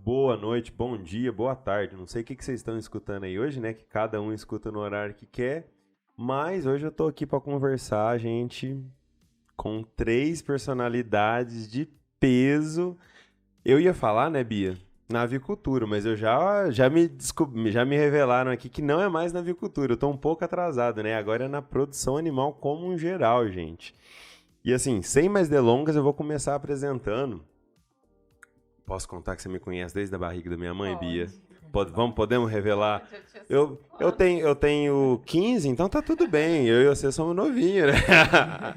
Boa noite, bom dia, boa tarde. Não sei o que vocês estão escutando aí hoje, né? Que cada um escuta no horário que quer. Mas hoje eu tô aqui para conversar, gente, com três personalidades de peso. Eu ia falar, né, Bia? Na avicultura, mas eu já me revelaram aqui que não é mais na avicultura. Eu tô um pouco atrasado, né? Agora é na produção animal como um geral, gente. E assim, sem mais delongas, eu vou começar apresentando. Posso contar que você me conhece desde a barriga da minha mãe, Bia? Podemos revelar? Eu tenho 15, então tá tudo bem. Eu e você somos novinhos, né?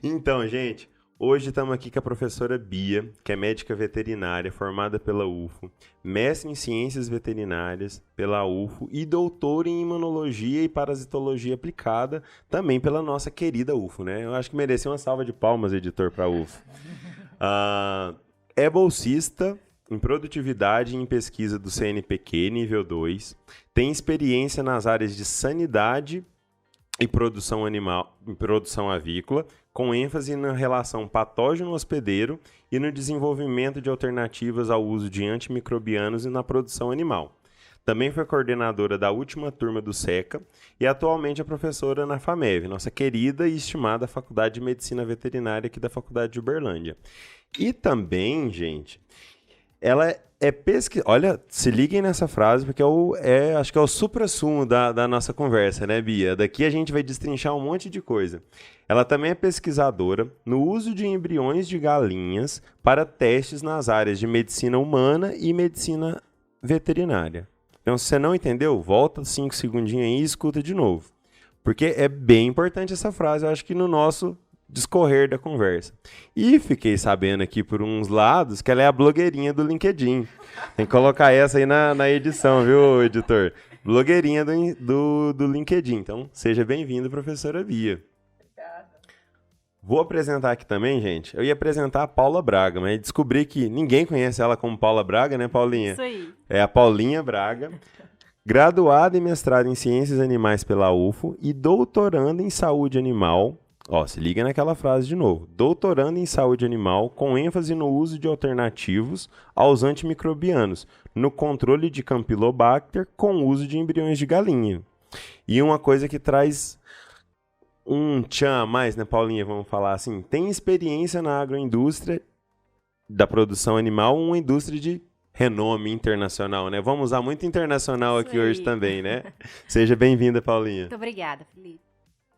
Então, gente, hoje estamos aqui com a professora Bia, que é médica veterinária formada pela UFO, mestre em ciências veterinárias pela UFO e doutora em imunologia e parasitologia aplicada também pela nossa querida UFO, né? Eu acho que merecia uma salva de palmas, editor, para a UFO. É bolsista em produtividade e em pesquisa do CNPq, nível 2. Tem experiência nas áreas de sanidade e produção animal, em produção avícola, com ênfase na relação patógeno-hospedeiro e no desenvolvimento de alternativas ao uso de antimicrobianos e na produção animal. Também foi coordenadora da última turma do SECA e atualmente é professora na FAMEV, nossa querida e estimada Faculdade de Medicina Veterinária aqui da Faculdade de Uberlândia. E também, gente, ela é pesquisadora. Olha, se liguem nessa frase, porque acho que é o suprassumo da nossa conversa, né, Bia? Daqui a gente vai destrinchar um monte de coisa. Ela também é pesquisadora no uso de embriões de galinhas para testes nas áreas de medicina humana e medicina veterinária. Então, se você não entendeu, volta 5 segundinhos aí e escuta de novo. Porque é bem importante essa frase, eu acho que no nosso discorrer da conversa. E fiquei sabendo aqui por uns lados que ela é a blogueirinha do LinkedIn. Tem que colocar essa aí na edição, viu, editor? Blogueirinha do LinkedIn. Então, seja bem-vindo, professora Bia. Obrigada. Vou apresentar aqui também, gente. Eu ia apresentar a Paula Braga, mas descobri que ninguém conhece ela como Paula Braga, né, Paulinha? Isso aí. É a Paulinha Braga. Graduada e mestrada em Ciências Animais pela UFO e doutoranda em Saúde Animal. Ó, se liga naquela frase de novo. Doutorando em saúde animal, com ênfase no uso de alternativos aos antimicrobianos, no controle de Campylobacter com uso de embriões de galinha. E uma coisa que traz um tchan a mais, né, Paulinha? Vamos falar assim. Tem experiência na agroindústria da produção animal, uma indústria de renome internacional, né? Vamos usar muito internacional aqui hoje também, né? Seja bem-vinda, Paulinha. Muito obrigada, Felipe.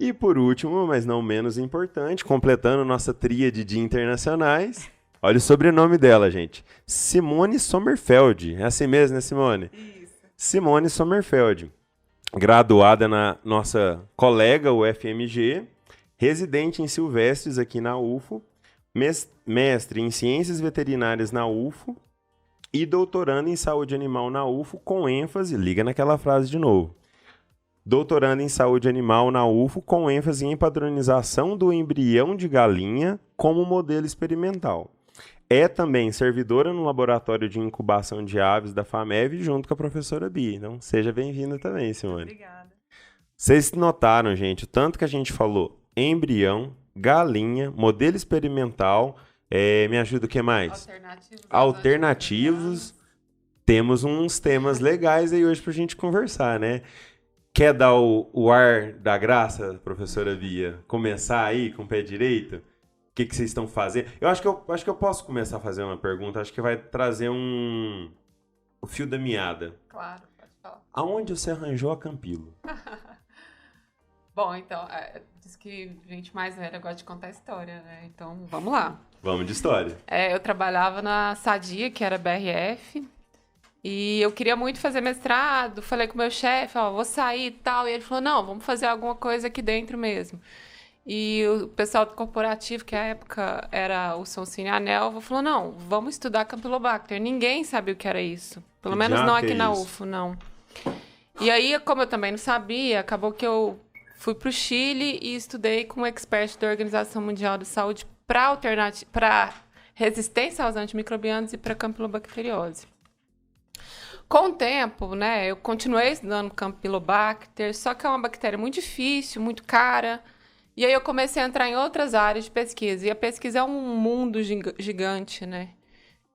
E por último, mas não menos importante, completando nossa tríade de internacionais, olha o sobrenome dela, gente. Simone Sommerfeld. É assim mesmo, né, Simone? Isso. Simone Sommerfeld. Graduada na nossa colega UFMG, residente em Silvestres aqui na UFO, mestre em Ciências Veterinárias na UFO e doutorando em Saúde Animal na UFO com ênfase, liga naquela frase de novo, doutorando em saúde animal na UFO, com ênfase em padronização do embrião de galinha como modelo experimental. É também servidora no laboratório de incubação de aves da FAMEV, junto com a professora Bia. Então, seja bem-vinda também, Simone. Obrigada. Vocês notaram, gente, o tanto que a gente falou embrião, galinha, modelo experimental, me ajuda o que mais? Alternativos. Temos uns temas legais aí hoje pra gente conversar, né? Quer dar o ar da graça, professora Bia? Começar aí com o pé direito? O que vocês estão fazendo? Eu acho que eu posso começar a fazer uma pergunta. Acho que vai trazer o fio da meada. Claro, pode falar. Aonde você arranjou a Campilo? Bom, então, diz que gente mais velha gosta de contar história, né? Então, vamos lá. Vamos de história. Eu trabalhava na Sadia, que era BRF, e eu queria muito fazer mestrado. Falei com o meu chefe, vou sair e tal. E ele falou, não, vamos fazer alguma coisa aqui dentro mesmo. E o pessoal do corporativo, que à época era o Sonsini Anelva, falou, não, vamos estudar Campylobacter. Ninguém sabia o que era isso. Pelo menos não aqui na UFO, não. E aí, como eu também não sabia, acabou que eu fui para o Chile e estudei com um expert da Organização Mundial de Saúde para resistência aos antimicrobianos e para campylobacteriose. Com o tempo, né, eu continuei estudando Campylobacter, só que é uma bactéria muito difícil, muito cara. E aí eu comecei a entrar em outras áreas de pesquisa. E a pesquisa é um mundo gigante, né?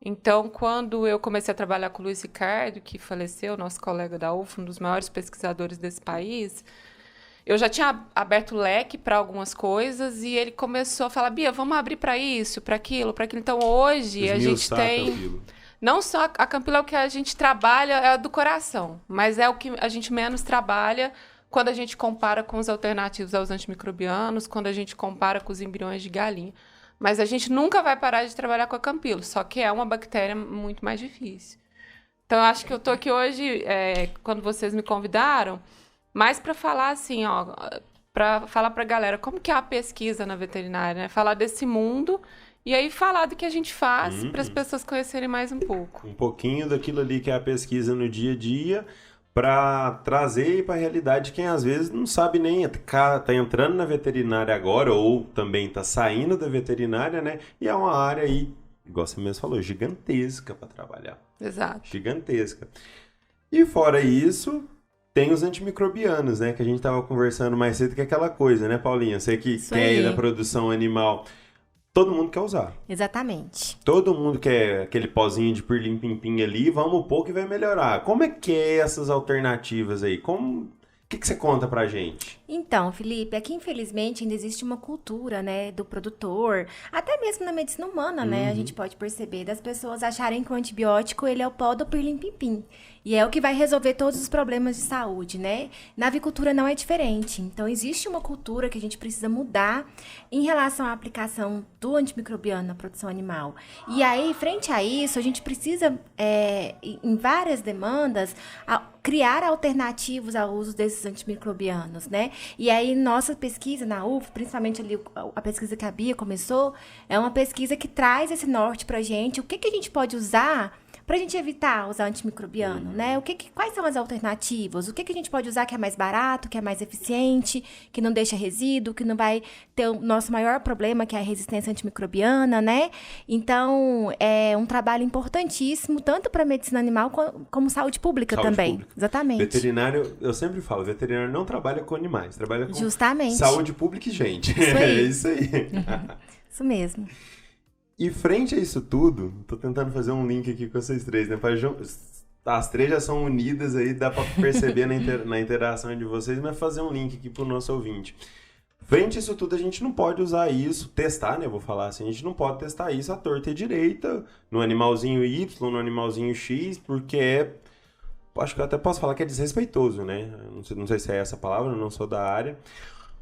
Então, quando eu comecei a trabalhar com o Luiz Ricardo, que faleceu, nosso colega da UF, um dos maiores pesquisadores desse país, eu já tinha aberto o leque para algumas coisas e ele começou a falar, Bia, vamos abrir para isso, para aquilo, para aquilo. Então, hoje, a gente tem... Não só a Campilo é o que a gente trabalha, é do coração, mas é o que a gente menos trabalha quando a gente compara com os alternativos aos antimicrobianos, quando a gente compara com os embriões de galinha. Mas a gente nunca vai parar de trabalhar com a Campilo, só que é uma bactéria muito mais difícil. Então, eu acho que eu tô aqui hoje, quando vocês me convidaram, mais para falar assim, ó, para falar para a galera como que é a pesquisa na veterinária, né? Falar desse mundo e aí falar do que a gente faz para as pessoas conhecerem mais um pouco. Um pouquinho daquilo ali que é a pesquisa no dia a dia, para trazer para a realidade quem às vezes não sabe nem, tá entrando na veterinária agora ou também tá saindo da veterinária, né? E é uma área aí, igual você mesmo falou, gigantesca para trabalhar. Exato. Gigantesca. E fora isso, tem os antimicrobianos, né? Que a gente tava conversando mais cedo, que é aquela coisa, né, Paulinha? Você que quer ir da produção animal... Todo mundo quer usar. Exatamente. Todo mundo quer aquele pozinho de pirlim-pim-pim ali, vamos pôr que vai melhorar. Como é que é essas alternativas aí? O que você conta pra gente? Então, Felipe, aqui infelizmente ainda existe uma cultura, né, do produtor, até mesmo na medicina humana, né, a gente pode perceber das pessoas acharem que o antibiótico ele é o pó do pirlim-pim-pim. E é o que vai resolver todos os problemas de saúde, né? Na avicultura não é diferente. Então, existe uma cultura que a gente precisa mudar em relação à aplicação do antimicrobiano na produção animal. E aí, frente a isso, a gente precisa, em várias demandas, criar alternativos ao uso desses antimicrobianos, né? E aí, nossa pesquisa na UF, principalmente ali a pesquisa que a Bia começou, é uma pesquisa que traz esse norte pra gente. O que a gente pode usar para a gente evitar usar antimicrobiano, né? Quais são as alternativas? O que a gente pode usar que é mais barato, que é mais eficiente, que não deixa resíduo, que não vai ter o nosso maior problema, que é a resistência antimicrobiana, né? Então, é um trabalho importantíssimo, tanto para a medicina animal como saúde pública também. Pública. Exatamente. Veterinário, eu sempre falo, veterinário não trabalha com animais, trabalha com justamente saúde pública e gente. Isso aí. É isso aí. Isso mesmo. E frente a isso tudo, tô tentando fazer um link aqui com vocês três, né? As três já são unidas aí, dá pra perceber na interação de vocês, mas fazer um link aqui pro nosso ouvinte. Frente a isso tudo, a gente não pode usar isso, testar, né? Vou falar assim, a gente não pode testar isso à torta e à direita, no animalzinho Y, no animalzinho X, porque acho que eu até posso falar que é desrespeitoso, né? Não sei se é essa a palavra, eu não sou da área.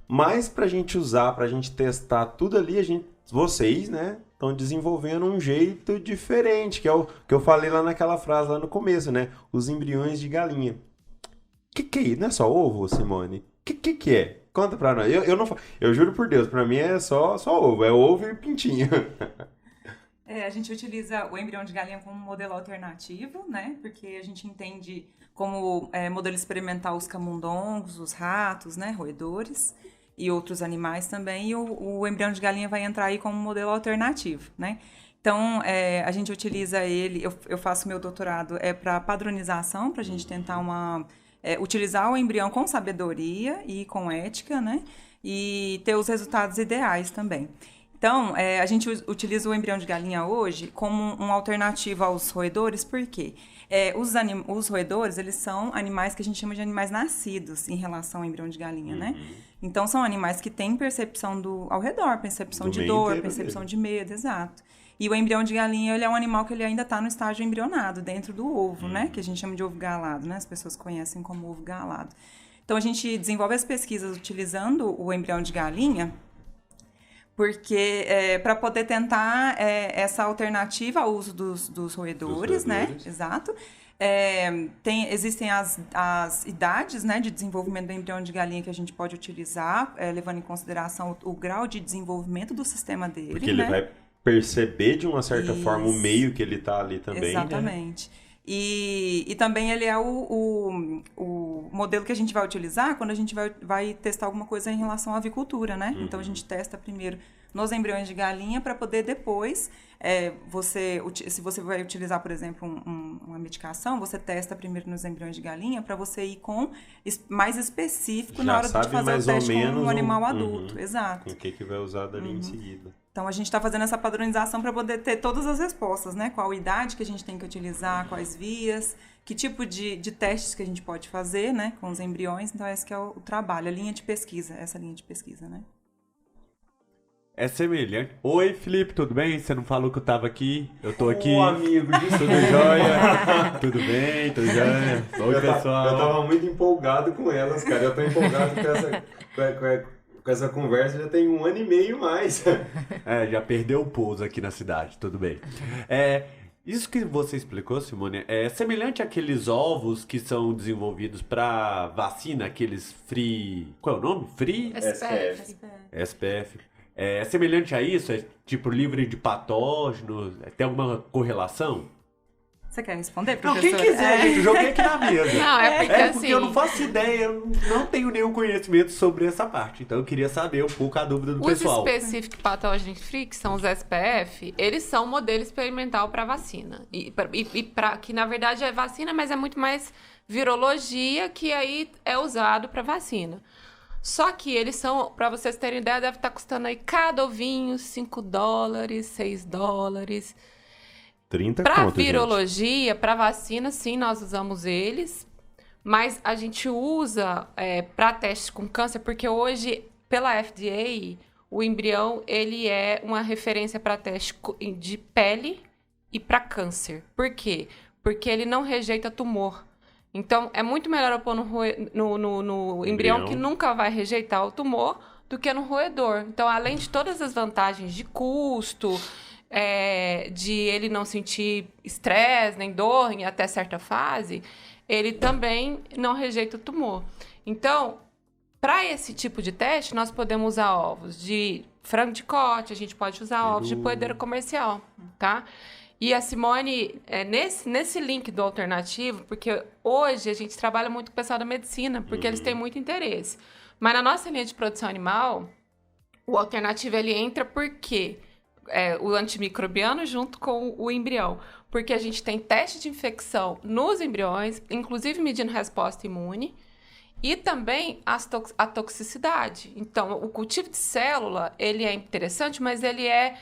Mas pra gente usar, pra gente testar tudo ali, vocês, né, estão desenvolvendo um jeito diferente, que é o que eu falei lá naquela frase lá no começo, né? Os embriões de galinha. Que é isso? Não é só ovo, Simone? Que é? Conta pra nós. Eu juro por Deus, pra mim é só ovo. É ovo e pintinho. A gente utiliza o embrião de galinha como modelo alternativo, né? Porque a gente entende como modelo experimental os camundongos, os ratos, né? Roedores e outros animais também. E o embrião de galinha vai entrar aí como modelo alternativo, né? Então, a gente utiliza ele... Eu faço meu doutorado para padronização, para a gente tentar utilizar o embrião com sabedoria e com ética, né? E ter os resultados ideais também. Então, a gente utiliza o embrião de galinha hoje como uma alternativa aos roedores, por quê? Os roedores, eles são animais que a gente chama de animais nascidos em relação ao embrião de galinha, né? Então, são animais que têm percepção ao redor, percepção de dor, percepção de medo, exato. E o embrião de galinha, ele é um animal que ele ainda está no estágio embrionado, dentro do ovo, né? Que a gente chama de ovo galado, né? As pessoas conhecem como ovo galado. Então, a gente desenvolve as pesquisas utilizando o embrião de galinha, porque para poder tentar essa alternativa ao uso dos roedores, né? Exato. Existem as idades, né, de desenvolvimento do embrião de galinha que a gente pode utilizar, levando em consideração o grau de desenvolvimento do sistema dele. Porque ele vai perceber de uma certa forma o meio que ele está ali também. Exatamente. Né? E também ele é o modelo que a gente vai utilizar quando a gente vai testar alguma coisa em relação à avicultura, né? Então, a gente testa primeiro nos embriões de galinha para poder depois, se você vai utilizar, por exemplo, uma medicação, você testa primeiro nos embriões de galinha para você ir com mais específico já na hora de fazer o teste com um animal adulto. Exato. Com o que vai usar dali em seguida. Então, a gente está fazendo essa padronização para poder ter todas as respostas, né? Qual idade que a gente tem que utilizar, quais vias, que tipo de testes que a gente pode fazer, né? Com os embriões. Então, esse que é o trabalho, a linha de pesquisa, essa linha de pesquisa, né? É semelhante. Oi, Felipe, tudo bem? Você não falou que eu tava aqui? Eu tô aqui. Amigo, Tudo jóia? Tudo bem? Tudo jóia? Oi, pessoal. Eu tava muito empolgado com elas, cara. Eu tô empolgado com essa conversa já tem 1 ano e meio mais. Já perdeu o pouso aqui na cidade, tudo bem. Isso que você explicou, Simone, é semelhante àqueles ovos que são desenvolvidos para vacina, aqueles free... Qual é o nome? Free? SPF. É semelhante a isso? É tipo livre de patógenos? Tem alguma correlação? Você quer responder, Não, professor? quem quiser, gente, eu joguei aqui na mesa. Não, porque porque assim... eu não faço ideia, eu não tenho nenhum conhecimento sobre essa parte. Então eu queria saber um pouco a dúvida do pessoal. Os Specific Pathogen Free, que são os SPF, eles são modelo experimental para vacina. Que na verdade é vacina, mas é muito mais virologia, que aí é usado para vacina. Só que eles são, para vocês terem ideia, deve estar custando aí cada ovinho $5, $6. 30 Para conto, virologia, para vacina, sim, nós usamos eles. Mas a gente usa para testes com câncer, porque hoje, pela FDA, o embrião ele é uma referência para teste de pele e para câncer. Por quê? Porque ele não rejeita tumor. Então, é muito melhor eu pôr no embrião que nunca vai rejeitar o tumor do que no roedor. Então, além de todas as vantagens de custo, de ele não sentir estresse nem dor em até certa fase, ele também não rejeita o tumor. Então, para esse tipo de teste, nós podemos usar ovos de frango de corte, a gente pode usar ovos de poedeira comercial, tá? E a Simone, nesse link do alternativo, porque hoje a gente trabalha muito com o pessoal da medicina, porque eles têm muito interesse. Mas na nossa linha de produção animal, o alternativo ele entra porque o antimicrobiano junto com o embrião. Porque a gente tem teste de infecção nos embriões, inclusive medindo resposta imune, e também a toxicidade. Então, o cultivo de célula, ele é interessante, mas ele é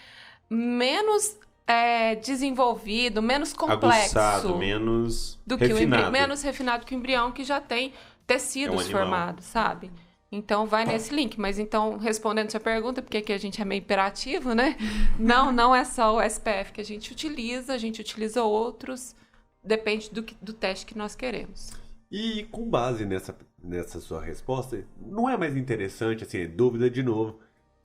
menos desenvolvido, menos complexo. Aguçado, menos do que refinado. menos refinado que o embrião, que já tem tecidos formados, sabe? Então, vai nesse link. Mas, então, respondendo a sua pergunta, porque aqui a gente é meio imperativo, né? Não é só o SPF que a gente utiliza outros, depende do teste que nós queremos. E com base nessa sua resposta, não é mais interessante, assim, dúvida de novo,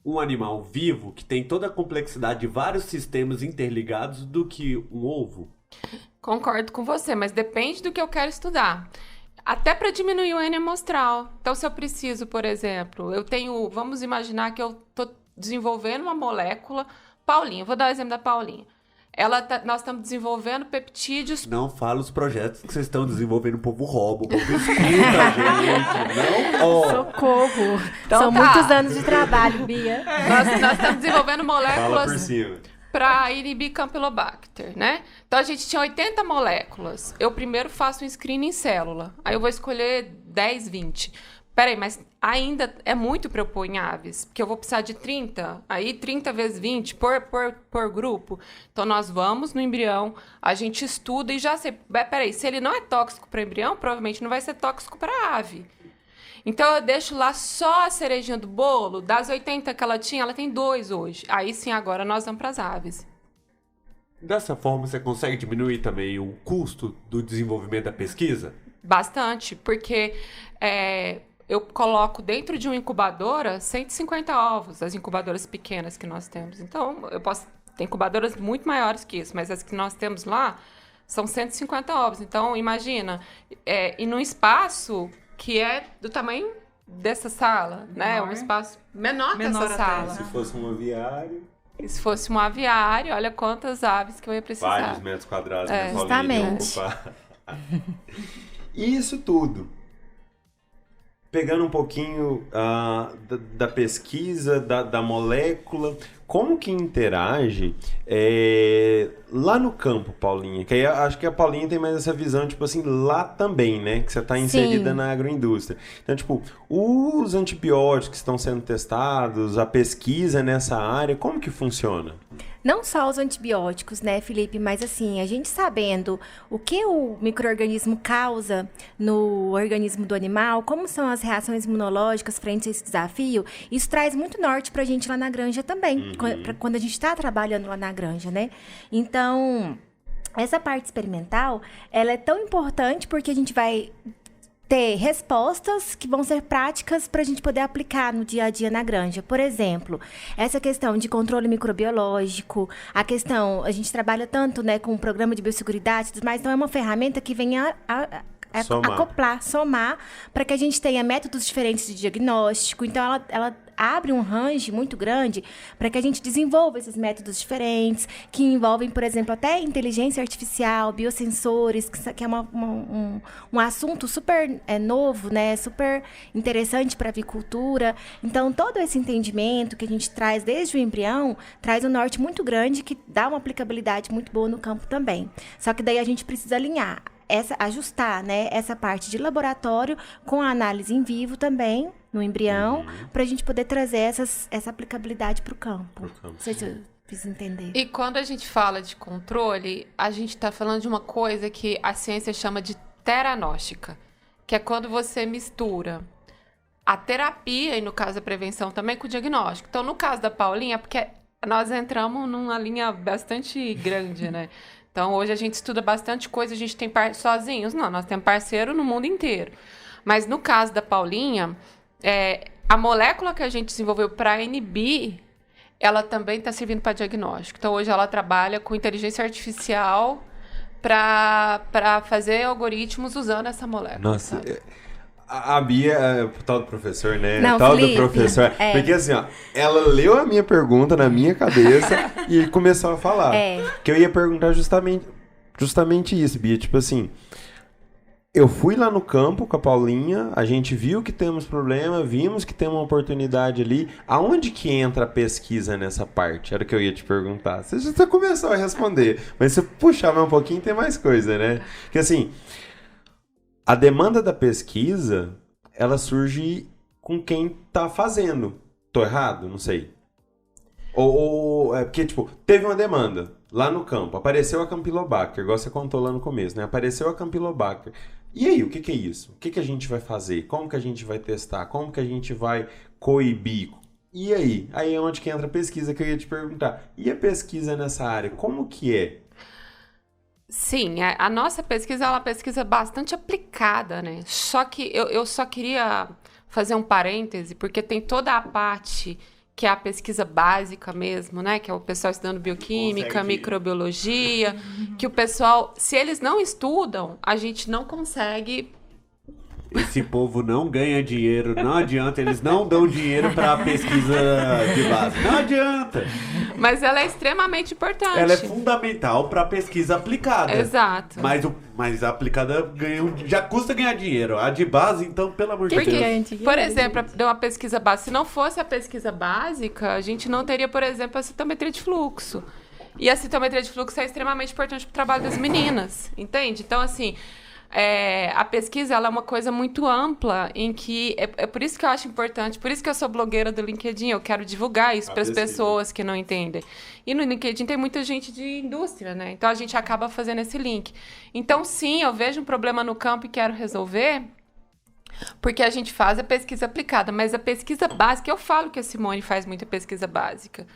um animal vivo que tem toda a complexidade de vários sistemas interligados do que um ovo? Concordo com você, mas depende do que eu quero estudar. Até para diminuir o N amostral. Então, se eu preciso, por exemplo, vamos imaginar que eu estou desenvolvendo uma molécula, Paulinha, vou dar o exemplo da Paulinha. Nós estamos desenvolvendo peptídeos. Não fala os projetos que vocês estão desenvolvendo, o povo rouba, o povo escuta, gente. Não, Socorro. Então, São muitos anos de trabalho, Bia. Nós estamos desenvolvendo moléculas Fala por cima. para inibir Campylobacter, né? Então, a gente tinha 80 moléculas. Eu primeiro faço um screening em célula. Aí eu vou escolher 10, 20. Peraí, mas ainda é muito para eu pôr em aves, porque eu vou precisar de 30, aí 30 vezes 20 por grupo. Então, nós vamos no embrião, a gente estuda e já sei, peraí, se ele não é tóxico para embrião, provavelmente não vai ser tóxico para ave. Então, eu deixo lá só a cerejinha do bolo, das 80 que ela tinha, ela tem 2 hoje. Aí sim, agora nós vamos para as aves. Dessa forma, você consegue diminuir também o custo do desenvolvimento da pesquisa? Bastante, porque eu coloco dentro de uma incubadora 150 ovos, as incubadoras pequenas que nós temos. Então, tem incubadoras muito maiores que isso, mas as que nós temos lá são 150 ovos. Então, imagina, e num espaço que é do tamanho dessa sala, né? Um espaço menor que essa sala. Se fosse um aviário... E se fosse um aviário, olha quantas aves que eu ia precisar. Vários metros quadrados, né? Justamente. Isso tudo. pegando um pouquinho da pesquisa, da molécula, como que interage lá no campo, Paulinha? Que aí acho que a Paulinha tem mais essa visão, tipo assim, lá também, né? Que você está inserida na agroindústria. Então, tipo, os antibióticos que estão sendo testados, a pesquisa nessa área, como que funciona? Não só os antibióticos, né, Felipe? Mas assim, a gente sabendo o que o micro-organismo causa no organismo do animal, como são as reações imunológicas frente a esse desafio, isso traz muito norte pra gente lá na granja também, quando a gente está trabalhando lá na granja, né? Então, essa parte experimental, ela é tão importante porque a gente vai ter respostas que vão ser práticas para a gente poder aplicar no dia a dia na granja. Por exemplo, essa questão de controle microbiológico, a gente trabalha tanto, né, com o programa de biosseguridade, mas então é uma ferramenta que vem somar, para que a gente tenha métodos diferentes de diagnóstico. Então, ela abre um range muito grande para que a gente desenvolva esses métodos diferentes, que envolvem, por exemplo, até inteligência artificial, biosensores, que é um assunto super novo, né? Super interessante para a avicultura. Então, todo esse entendimento que a gente traz desde o embrião, traz um norte muito grande que dá uma aplicabilidade muito boa no campo também. Só que daí a gente precisa alinhar, ajustar, né, essa parte de laboratório com a análise em vivo também, no embrião, para a gente poder trazer essa aplicabilidade para o campo. Não sei se eu fiz entender. E quando a gente fala de controle, a gente está falando de uma coisa que a ciência chama de teranóstica, que é quando você mistura a terapia, e no caso da prevenção também, com o diagnóstico. Então, no caso da Paulinha, porque nós entramos numa linha bastante grande, né? Então, hoje a gente estuda bastante coisa, a gente tem sozinhos? Não, nós temos parceiro no mundo inteiro. Mas no caso da Paulinha, a molécula que a gente desenvolveu para inibir, ela também está servindo para diagnóstico. Então, hoje ela trabalha com inteligência artificial para fazer algoritmos usando essa molécula. Nossa, a Bia, o tal do professor, né? Não, o tal Felipe, do professor. Porque assim, ó, ela leu a minha pergunta na minha cabeça e começou a falar. Que eu ia perguntar justamente isso, Bia. Tipo assim, eu fui lá no campo com a Paulinha, a gente viu que temos problema, vimos que tem uma oportunidade ali. Aonde que entra a pesquisa nessa parte? Era o que eu ia te perguntar. Você já começou a responder, mas se puxar mais um pouquinho, tem mais coisa, né? Porque assim, a demanda da pesquisa, ela surge com quem tá fazendo. Tô errado? Não sei. Ou porque, tipo, teve uma demanda lá no campo, apareceu a Campylobacter, igual você contou lá no começo, né? Apareceu a Campylobacter. E aí, o que é isso? O que a gente vai fazer? Como que a gente vai testar? Como que a gente vai coibir? E aí? Aí é onde que entra a pesquisa que eu ia te perguntar. E a pesquisa nessa área, como que é? Sim, a nossa pesquisa é uma pesquisa bastante aplicada, né? Só que eu só queria fazer um parêntese, porque tem toda a parte que é a pesquisa básica mesmo, né? Que é o pessoal estudando bioquímica, microbiologia, que o pessoal, se eles não estudam, a gente não consegue... Esse povo não ganha dinheiro, não adianta, eles não dão dinheiro para pesquisa de base, não adianta. Mas ela é extremamente importante. Ela é fundamental para pesquisa aplicada. Exato. Mas a aplicada já custa ganhar dinheiro. A de base, então, pelo amor de Deus. Por exemplo, deu uma pesquisa básica. Se não fosse a pesquisa básica, a gente não teria, por exemplo, a citometria de fluxo. E a citometria de fluxo é extremamente importante para o trabalho das meninas, entende? Então, assim... a pesquisa ela é uma coisa muito ampla, em que é por isso que eu acho importante, por isso que eu sou blogueira do LinkedIn, eu quero divulgar isso para as pessoas que não entendem. E no LinkedIn tem muita gente de indústria, né? Então a gente acaba fazendo esse link. Então, sim, eu vejo um problema no campo e quero resolver, porque a gente faz a pesquisa aplicada, mas a pesquisa básica, eu falo que a Simone faz muita pesquisa básica,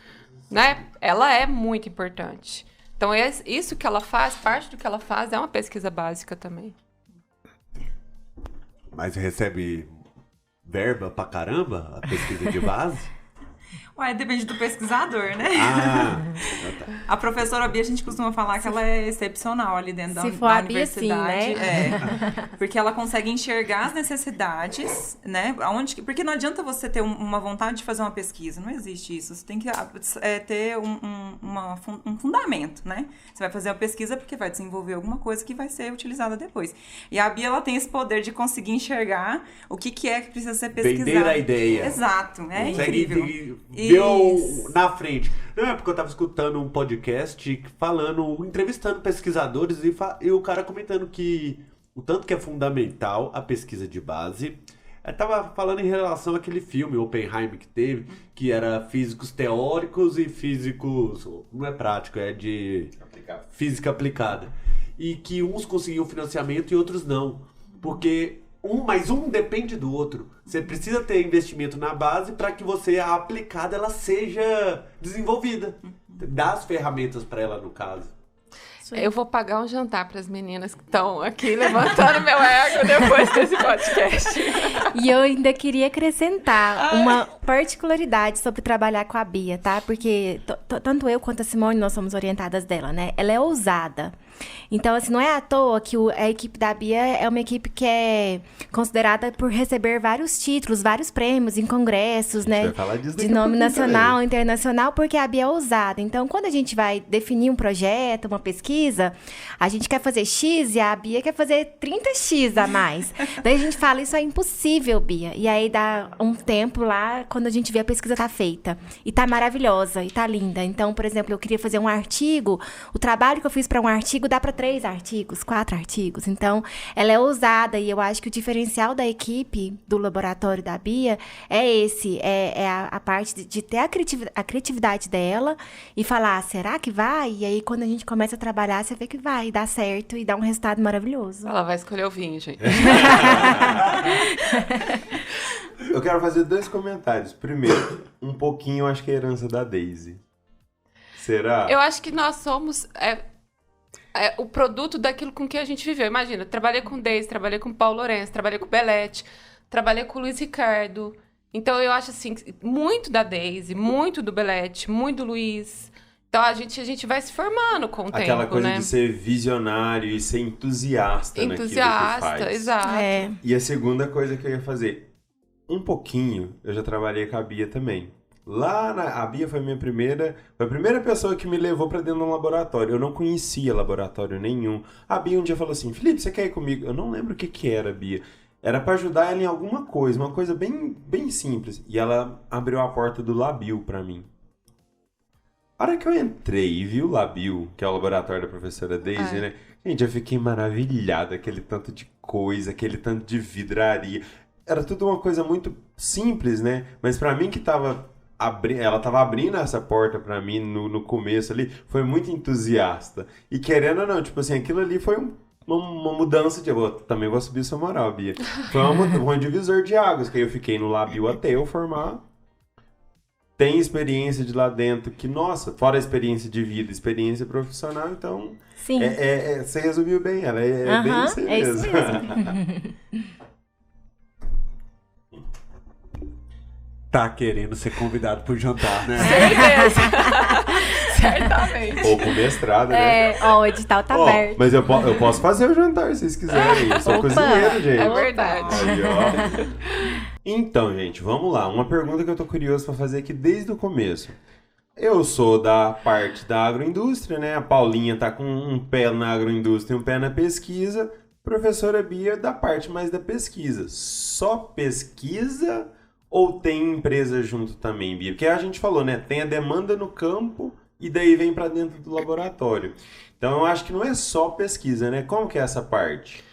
né? Ela é muito importante. Então, isso que ela faz, parte do que ela faz é uma pesquisa básica também. Mas recebe verba pra caramba a pesquisa de base? Ué, depende do pesquisador, né? Tá. A professora Bia, a gente costuma falar que ela é excepcional ali dentro da universidade. Bia, sim, né? Porque ela consegue enxergar as necessidades, né? Porque não adianta você ter uma vontade de fazer uma pesquisa, não existe isso. Você tem que ter um fundamento, né? Você vai fazer uma pesquisa porque vai desenvolver alguma coisa que vai ser utilizada depois. E a Bia, ela tem esse poder de conseguir enxergar o que é que precisa ser pesquisado. Vender a ideia. Exato, é incrível. Deu na frente. Não é porque eu tava escutando um podcast entrevistando pesquisadores e o cara comentando que o tanto que é fundamental a pesquisa de base. Eu tava falando em relação àquele filme, Oppenheimer, que teve, que era físicos teóricos e físicos... Não é prático, é de física aplicada. E que uns conseguiam financiamento e outros não. Porque... Mas um depende do outro. Você precisa ter investimento na base para que a aplicada, ela seja desenvolvida. Dá as ferramentas para ela, no caso. Eu vou pagar um jantar para as meninas que estão aqui levantando meu ego depois desse podcast. E eu ainda queria acrescentar uma particularidade sobre trabalhar com a Bia, tá? Porque tanto eu quanto a Simone, nós somos orientadas dela, né? Ela é ousada. Então, assim, não é à toa que a equipe da Bia é uma equipe que é considerada por receber vários títulos, vários prêmios em congressos, né? Vai falar disso de nome nacional, internacional, porque a Bia é ousada. Então, quando a gente vai definir um projeto, uma pesquisa, a gente quer fazer X e a Bia quer fazer 30X a mais. Daí a gente fala, isso é impossível, Bia. E aí dá um tempo lá, quando a gente vê a pesquisa tá feita. E tá maravilhosa, e tá linda. Então, por exemplo, eu queria fazer um artigo, o trabalho que eu fiz para um artigo dá para 3 artigos, 4 artigos. Então, ela é ousada e eu acho que o diferencial da equipe do laboratório da Bia é esse, a parte de ter a criatividade dela e falar, será que vai? E aí, quando a gente começa a trabalhar, você vê que vai, dá certo e dá um resultado maravilhoso. Ela vai escolher o vinho, gente. Eu quero fazer 2 comentários. Primeiro, um pouquinho, acho que é a herança da Daisy. Será? Eu acho que nós somos o produto daquilo com que a gente viveu. Imagina, trabalhei com Daisy, trabalhei com Paulo Lourenço, trabalhei com Belete, trabalhei com o Luiz Ricardo. Então, eu acho assim, muito da Daisy, muito do Belete, muito do Luiz. Então, a gente vai se formando com o tempo, né? Aquela coisa de ser visionário e ser entusiasta naquilo que faz. Exato. E a segunda coisa que eu ia fazer, um pouquinho, eu já trabalhei com a Bia também. A Bia foi a primeira pessoa que me levou pra dentro de um laboratório. Eu não conhecia laboratório nenhum. A Bia um dia falou assim, Felipe, você quer ir comigo? Eu não lembro o que era, Bia. Era pra ajudar ela em alguma coisa, uma coisa bem, bem simples. E ela abriu a porta do Labil pra mim. A hora que eu entrei e vi o Labil, que é o laboratório da professora Daisy, né? Gente, eu fiquei maravilhado. Aquele tanto de coisa, aquele tanto de vidraria. Era tudo uma coisa muito simples, né? Mas pra mim que ela tava abrindo essa porta pra mim no começo ali, foi muito entusiasta. E querendo ou não, tipo assim, aquilo ali foi uma mudança de... Eu também vou subir sua moral, Bia. Foi um divisor de águas, que aí eu fiquei no Labil até eu formar. Tem experiência de lá dentro, que, nossa, fora a experiência de vida, experiência profissional, então... Sim. Você resumiu bem, ela é bem isso aí mesmo. Isso mesmo. Tá querendo ser convidado pro jantar, né? Certeza. Certamente. Ou pro mestrado, né? O edital tá aberto. Mas eu posso fazer o jantar, se vocês quiserem. Eu sou cozinheiro, gente. É verdade. Aí, ó. Então, gente, vamos lá. Uma pergunta que eu tô curioso pra fazer aqui desde o começo. Eu sou da parte da agroindústria, né? A Paulinha tá com um pé na agroindústria e um pé na pesquisa. Professora Bia da parte mais da pesquisa. Só pesquisa... Ou tem empresa junto também, Bia? Porque a gente falou, né? Tem a demanda no campo e daí vem para dentro do laboratório. Então, eu acho que não é só pesquisa, né? Como que é essa parte?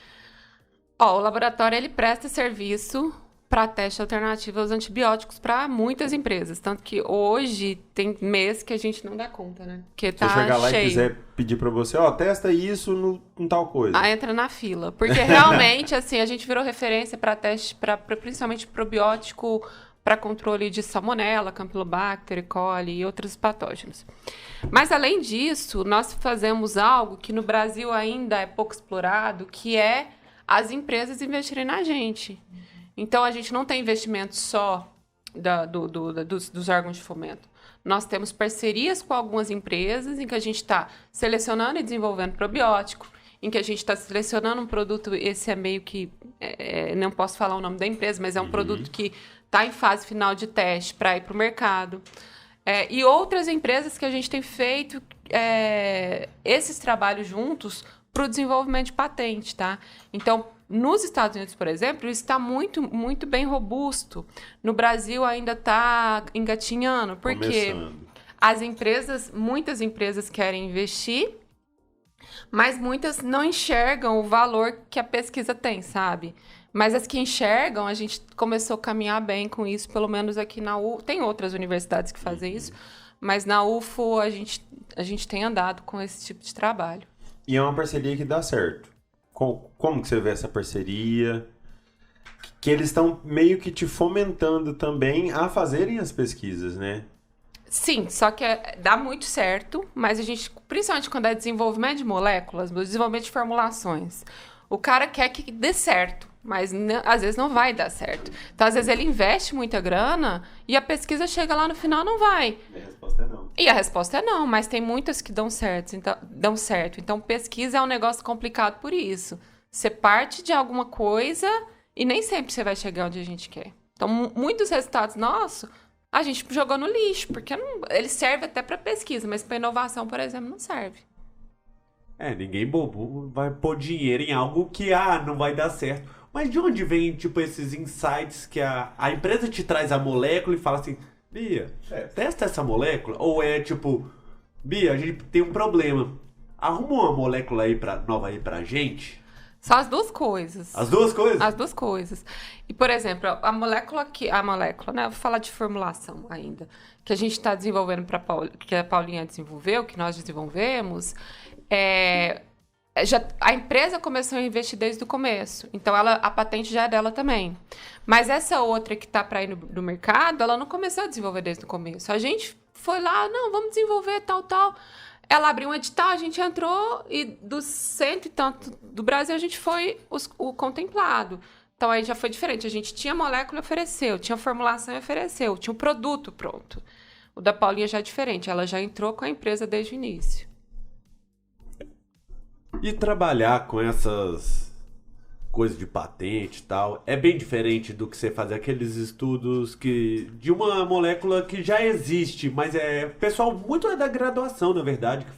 O laboratório, ele presta serviço para teste alternativo aos antibióticos para muitas empresas. Tanto que hoje tem mês que a gente não dá conta, né? Porque tá cheio. Se eu chegar lá e quiser pedir para você, testa isso em tal coisa. Entra na fila. Porque realmente, assim, a gente virou referência para teste, principalmente probiótico, para controle de salmonella, campylobacter, E. coli e outros patógenos. Mas, além disso, nós fazemos algo que no Brasil ainda é pouco explorado, que é as empresas investirem na gente. Então, a gente não tem investimento só dos órgãos de fomento. Nós temos parcerias com algumas empresas em que a gente está selecionando e desenvolvendo probiótico, em que a gente está selecionando um produto, esse é meio que, não posso falar o nome da empresa, mas é um produto que está em fase final de teste para ir para o mercado. E outras empresas que a gente tem feito esses trabalhos juntos para o desenvolvimento de patente, tá? Então, nos Estados Unidos, por exemplo, isso está muito, muito bem robusto. No Brasil ainda está engatinhando, porque muitas empresas querem investir, mas muitas não enxergam o valor que a pesquisa tem, sabe? Mas as que enxergam, a gente começou a caminhar bem com isso, pelo menos aqui na UFO. Tem outras universidades que fazem isso, mas na UFO a gente tem andado com esse tipo de trabalho. E é uma parceria que dá certo. Como que você vê essa parceria? Que eles estão meio que te fomentando também a fazerem as pesquisas, né? Sim, só que dá muito certo, mas a gente, principalmente quando é desenvolvimento de moléculas, desenvolvimento de formulações, o cara quer que dê certo, mas às vezes não vai dar certo. Então, às vezes ele investe muita grana e a pesquisa chega lá no final não vai. E a resposta é não. E a resposta é não, mas tem muitas que dão certo. Então, pesquisa é um negócio complicado por isso. Você parte de alguma coisa e nem sempre você vai chegar onde a gente quer. Então, muitos resultados nossos, a gente jogou no lixo, porque ele serve até para pesquisa, mas para inovação, por exemplo, não serve. Ninguém bobo vai pôr dinheiro em algo que, não vai dar certo. Mas de onde vem, tipo, esses insights que a empresa te traz a molécula e fala assim, Bia, testa essa molécula? Ou é tipo, Bia, a gente tem um problema. Arruma uma molécula nova aí pra gente? São as duas coisas. As duas coisas? As duas coisas. E, por exemplo, a molécula, né? Eu vou falar de formulação ainda. Que a gente está desenvolvendo que a Paulinha desenvolveu, que nós desenvolvemos, a empresa começou a investir desde o começo. Então, a patente já é dela também. Mas essa outra que está para ir no mercado, ela não começou a desenvolver desde o começo. A gente foi lá, não, vamos desenvolver tal. Ela abriu um edital, a gente entrou e dos 100 e tanto do Brasil, a gente foi o contemplado. Então, aí já foi diferente. A gente tinha molécula e ofereceu, tinha formulação e ofereceu, tinha um produto pronto. O da Paulinha já é diferente, ela já entrou com a empresa desde o início. E trabalhar com essas coisas de patente e tal, é bem diferente do que você fazer aqueles estudos de uma molécula que já existe, mas pessoal muito da graduação, na verdade, que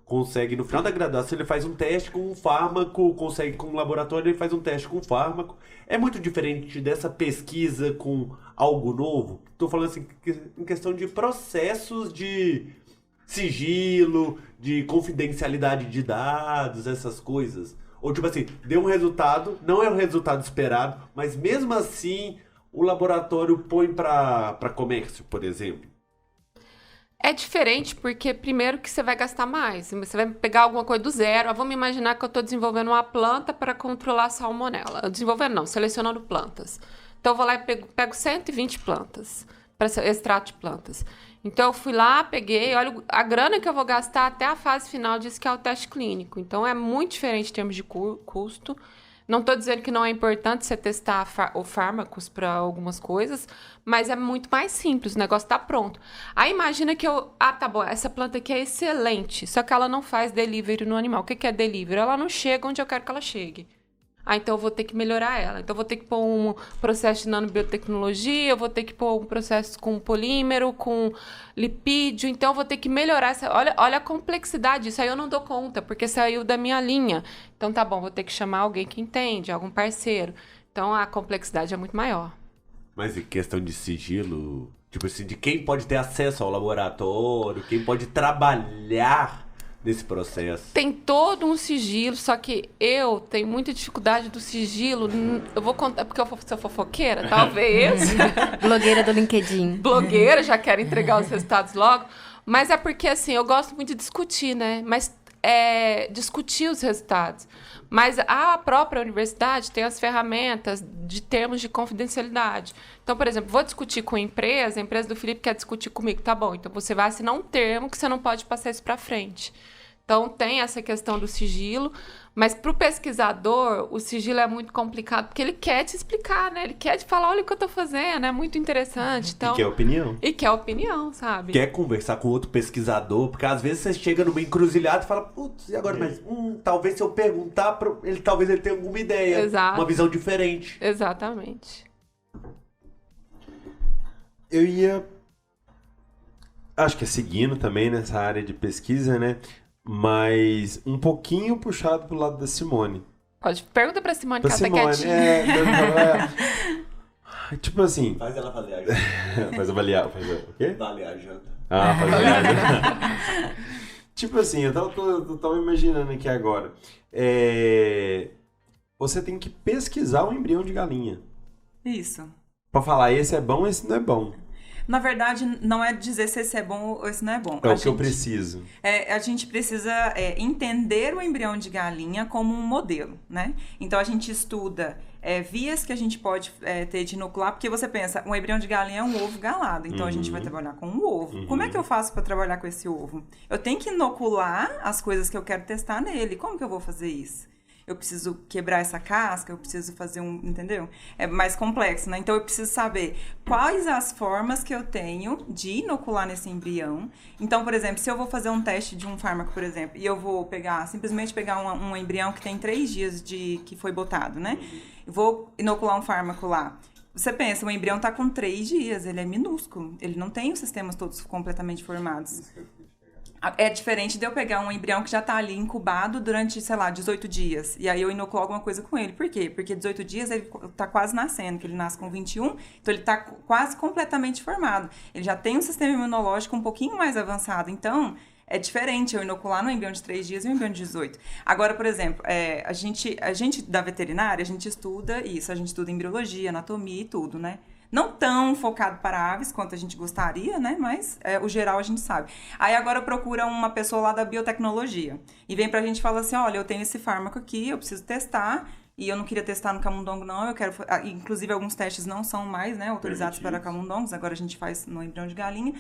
consegue, no final da graduação, ele faz um teste com um fármaco, consegue com um laboratório, ele faz um teste com um fármaco. É muito diferente dessa pesquisa com algo novo. Estou falando assim, em questão de processos de sigilo, de confidencialidade de dados, essas coisas. Ou tipo assim, deu um resultado, não é o resultado esperado, mas mesmo assim o laboratório põe para comércio, por exemplo. É diferente porque, primeiro, que você vai gastar mais. Você vai pegar alguma coisa do zero. Vamos imaginar que eu estou desenvolvendo uma planta para controlar a salmonela. Selecionando plantas. Então, eu vou lá e pego 120 plantas para extrato de plantas. Então, eu fui lá, peguei, olha a grana que eu vou gastar até a fase final disso que é o teste clínico. Então, é muito diferente em termos de custo. Não estou dizendo que não é importante você testar fármacos para algumas coisas, mas é muito mais simples, o negócio está pronto. Aí imagina que tá bom, essa planta aqui é excelente, só que ela não faz delivery no animal. O que é delivery? Ela não chega onde eu quero que ela chegue. Então eu vou ter que melhorar ela. Então eu vou ter que pôr um processo de nanobiotecnologia, eu vou ter que pôr um processo com polímero, com lipídio. Então eu vou ter que melhorar olha a complexidade disso. Aí eu não dou conta, porque saiu da minha linha. Então tá bom, vou ter que chamar alguém que entende, algum parceiro. Então a complexidade é muito maior. Mas em questão de sigilo, tipo assim, de quem pode ter acesso ao laboratório, quem pode trabalhar nesse processo. Tem todo um sigilo, só que eu tenho muita dificuldade do sigilo. Eu vou contar, porque eu sou fofoqueira, talvez. Blogueira do LinkedIn. Blogueira, já quero entregar os resultados logo. Mas é porque, assim, eu gosto muito de discutir, né? Mas discutir os resultados. Mas a própria universidade tem as ferramentas de termos de confidencialidade. Então, por exemplo, vou discutir com a empresa do Felipe quer discutir comigo. Tá bom, então você vai assinar um termo que você não pode passar isso para frente. Então, tem essa questão do sigilo, mas para o pesquisador, o sigilo é muito complicado, porque ele quer te explicar, né? Ele quer te falar, olha o que eu tô fazendo, é muito interessante. Então, E quer opinião. E quer opinião, sabe? Quer conversar com outro pesquisador, porque às vezes você chega numa encruzilhada e fala, putz, e agora? Mas talvez se eu perguntar, talvez ele tenha alguma ideia, Exato. uma visão diferente. Exatamente. Eu ia... Acho que é seguindo também nessa área de pesquisa, né? Mas um pouquinho puxado pro lado da Simone. Pergunta pra Simone, que Pra ela tá Simone, quietinha. Tipo assim... Faz ela avaliar a janta. Faz avaliar... Faz o quê? Avaliar a janta. Ah, faz avaliar a janta. Tipo assim, eu tava imaginando aqui agora. Você tem que pesquisar o embrião de galinha. Isso. Pra falar, esse é bom, esse não é bom. Na verdade, não é dizer se esse é bom ou esse não é bom. É o que eu preciso. A gente precisa entender o embrião de galinha como um modelo, né? Então, a gente estuda vias que a gente pode ter de inocular, porque você pensa, um embrião de galinha é um ovo galado, então a gente vai trabalhar com um ovo. Como é que eu faço para trabalhar com esse ovo? Eu tenho que inocular as coisas que eu quero testar nele. Como que eu vou fazer isso? Eu preciso quebrar essa casca, eu preciso fazer entendeu? É mais complexo, né? Então, eu preciso saber quais as formas que eu tenho de inocular nesse embrião. Então, por exemplo, se eu vou fazer um teste de um fármaco, por exemplo, e eu vou simplesmente pegar um embrião que tem 3 dias que foi botado, né? Eu vou inocular um fármaco lá. Você pensa, o embrião tá com 3 dias, ele é minúsculo, ele não tem os sistemas todos completamente formados. É diferente de eu pegar um embrião que já tá ali incubado durante, sei lá, 18 dias. E aí eu inoculo alguma coisa com ele. Por quê? Porque 18 dias ele tá quase nascendo, que ele nasce com 21, então ele tá quase completamente formado. Ele já tem um sistema imunológico um pouquinho mais avançado. Então, é diferente eu inocular no embrião de 3 dias e no embrião de 18. Agora, por exemplo, a gente da veterinária, a gente estuda isso. A gente estuda embriologia, anatomia e tudo, né? Não tão focado para aves quanto a gente gostaria, né? Mas o geral a gente sabe. Aí agora procura uma pessoa lá da biotecnologia. E vem pra gente e fala assim, olha, eu tenho esse fármaco aqui, eu preciso testar. E eu não queria testar no camundongo, não. Eu quero... Inclusive, alguns testes não são mais, né, autorizados para camundongos. Agora a gente faz no embrião de galinha.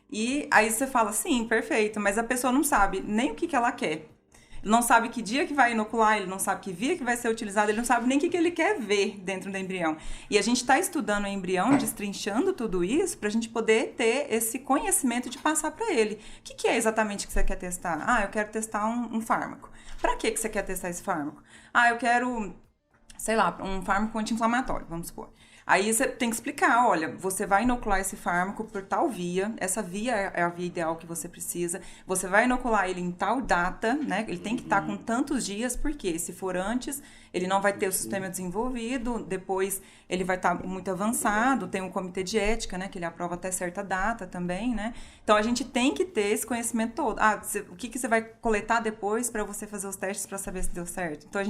E aí você fala, sim, perfeito. Mas a pessoa não sabe nem o que ela quer. Não sabe que dia que vai inocular, ele não sabe que via que vai ser utilizado, ele não sabe nem o que ele quer ver dentro do embrião. E a gente está estudando o embrião, destrinchando tudo isso, para a gente poder ter esse conhecimento de passar para ele. O que é exatamente que você quer testar? Ah, eu quero testar um fármaco. Para que você quer testar esse fármaco? Ah, eu quero, sei lá, um fármaco anti-inflamatório, vamos supor. Aí você tem que explicar, olha, você vai inocular esse fármaco por tal via, essa via é a via ideal que você precisa, você vai inocular ele em tal data, né? Ele tem que estar com tantos dias, porque se for antes, ele não vai ter o sistema desenvolvido, depois ele vai estar muito avançado, tem um comitê de ética, né? Que ele aprova até certa data também, né? Então, a gente tem que ter esse conhecimento todo. O que você vai coletar depois para você fazer os testes para saber se deu certo? Então,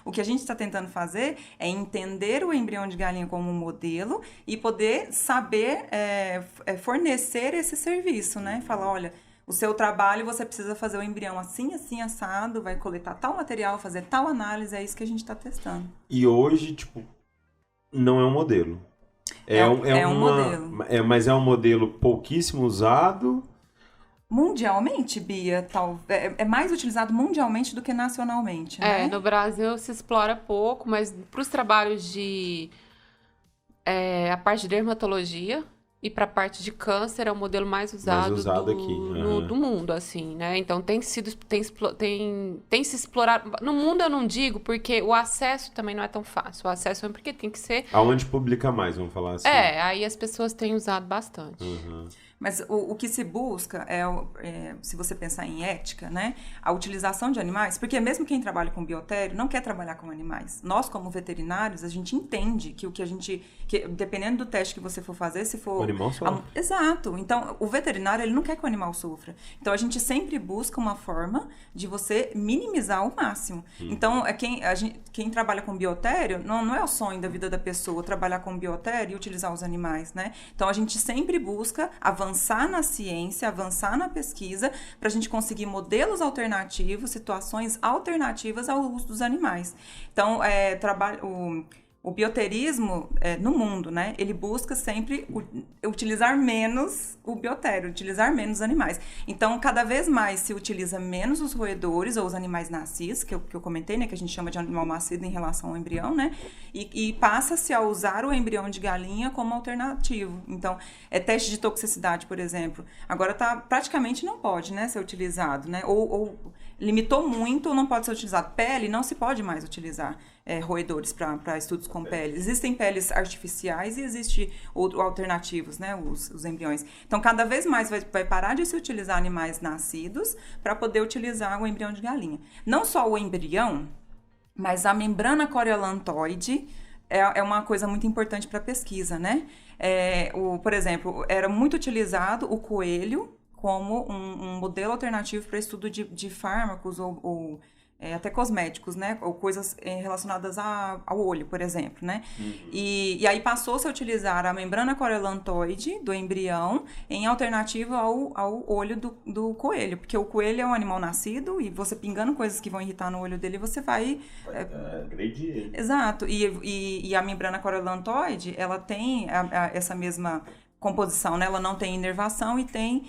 o que a gente está tentando fazer é entender o embrião de galinha como um modelo e poder saber fornecer esse serviço, né? Falar, olha, o seu trabalho, você precisa fazer o embrião assim, assim, assado, vai coletar tal material, fazer tal análise, é isso que a gente está testando. E hoje, tipo, não é um modelo. Um modelo. Mas é um modelo pouquíssimo usado. Mundialmente, Bia, é mais utilizado mundialmente do que nacionalmente, né? No Brasil se explora pouco, mas para os trabalhos de... a parte de dermatologia e para a parte de câncer é o modelo mais usado aqui. Do mundo, assim, né? Então tem se explorado. No mundo eu não digo, porque o acesso também não é tão fácil. O acesso é porque tem que ser... Aonde publica mais, vamos falar assim. Aí as pessoas têm usado bastante. Mas o que se busca se você pensar em ética, né? A utilização de animais, porque mesmo quem trabalha com biotério não quer trabalhar com animais. Nós, como veterinários, a gente entende que dependendo do teste que você for fazer, se for... O animal sofre. Exato. Então, o veterinário, ele não quer que o animal sofra. Então, a gente sempre busca uma forma de você minimizar ao máximo. Então, quem trabalha com biotério, não é o sonho da vida da pessoa trabalhar com biotério e utilizar os animais, né? Então, a gente sempre busca avançar na ciência, avançar na pesquisa, para a gente conseguir modelos alternativos, situações alternativas ao uso dos animais. Então, O bioterismo, no mundo, né, ele busca sempre utilizar menos o biotério, utilizar menos animais. Então, cada vez mais se utiliza menos os roedores ou os animais nascidos, que eu comentei, né, que a gente chama de animal nascido em relação ao embrião, né, e passa-se a usar o embrião de galinha como alternativo. Então, teste de toxicidade, por exemplo, agora praticamente não pode, né, ser utilizado, né, ou limitou muito ou não pode ser utilizado. Pele não se pode mais utilizar roedores para estudos com pele. Existem peles artificiais e existem alternativos, né, os embriões. Então, cada vez mais vai parar de se utilizar animais nascidos para poder utilizar o embrião de galinha. Não só o embrião, mas a membrana coriolantoide é uma coisa muito importante para a pesquisa, né? Por exemplo, era muito utilizado o coelho como um modelo alternativo para estudo de fármacos ou até cosméticos, né? Ou coisas relacionadas ao olho, por exemplo, né? Uhum. E aí passou-se a utilizar a membrana coriolantoide do embrião em alternativa ao olho do coelho, porque o coelho é um animal nascido e você pingando coisas que vão irritar no olho dele, você vai agredir ele. Exato. E a membrana coriolantoide, ela tem essa mesma composição, né? Ela não tem inervação e tem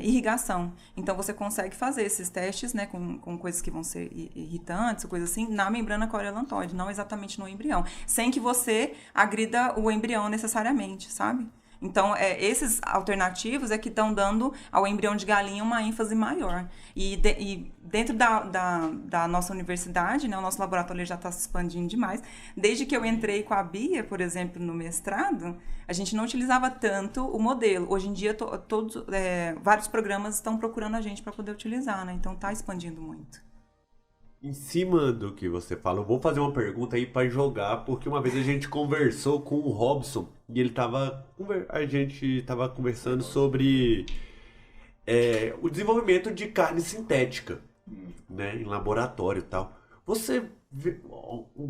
irrigação. Então, você consegue fazer esses testes, né, com coisas que vão ser irritantes, coisas assim, na membrana coriolantoide, não exatamente no embrião, sem que você agrida o embrião necessariamente, sabe? Então, esses alternativos que estão dando ao embrião de galinha uma ênfase maior. E dentro da nossa universidade, né, o nosso laboratório já está se expandindo demais. Desde que eu entrei com a Bia, por exemplo, no mestrado, a gente não utilizava tanto o modelo. Hoje em dia, vários programas estão procurando a gente para poder utilizar, né? Então, está expandindo muito. Em cima do que você fala, eu vou fazer uma pergunta aí para jogar, porque uma vez a gente conversou com o Robson e a gente estava conversando sobre o desenvolvimento de carne sintética, né, em laboratório e tal.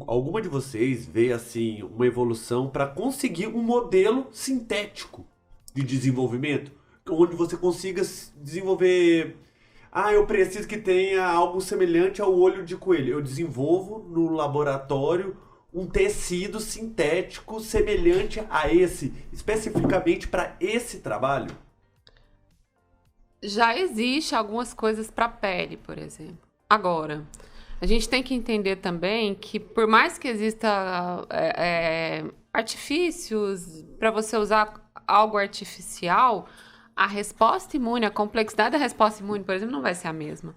Alguma de vocês vê assim uma evolução para conseguir um modelo sintético de desenvolvimento, onde você consiga desenvolver... eu preciso que tenha algo semelhante ao olho de coelho. Eu desenvolvo no laboratório um tecido sintético semelhante a esse, especificamente para esse trabalho? Já existe algumas coisas para pele, por exemplo. Agora, a gente tem que entender também que, por mais que exista artifícios para você usar algo artificial, a resposta imune, a complexidade da resposta imune, por exemplo, não vai ser a mesma.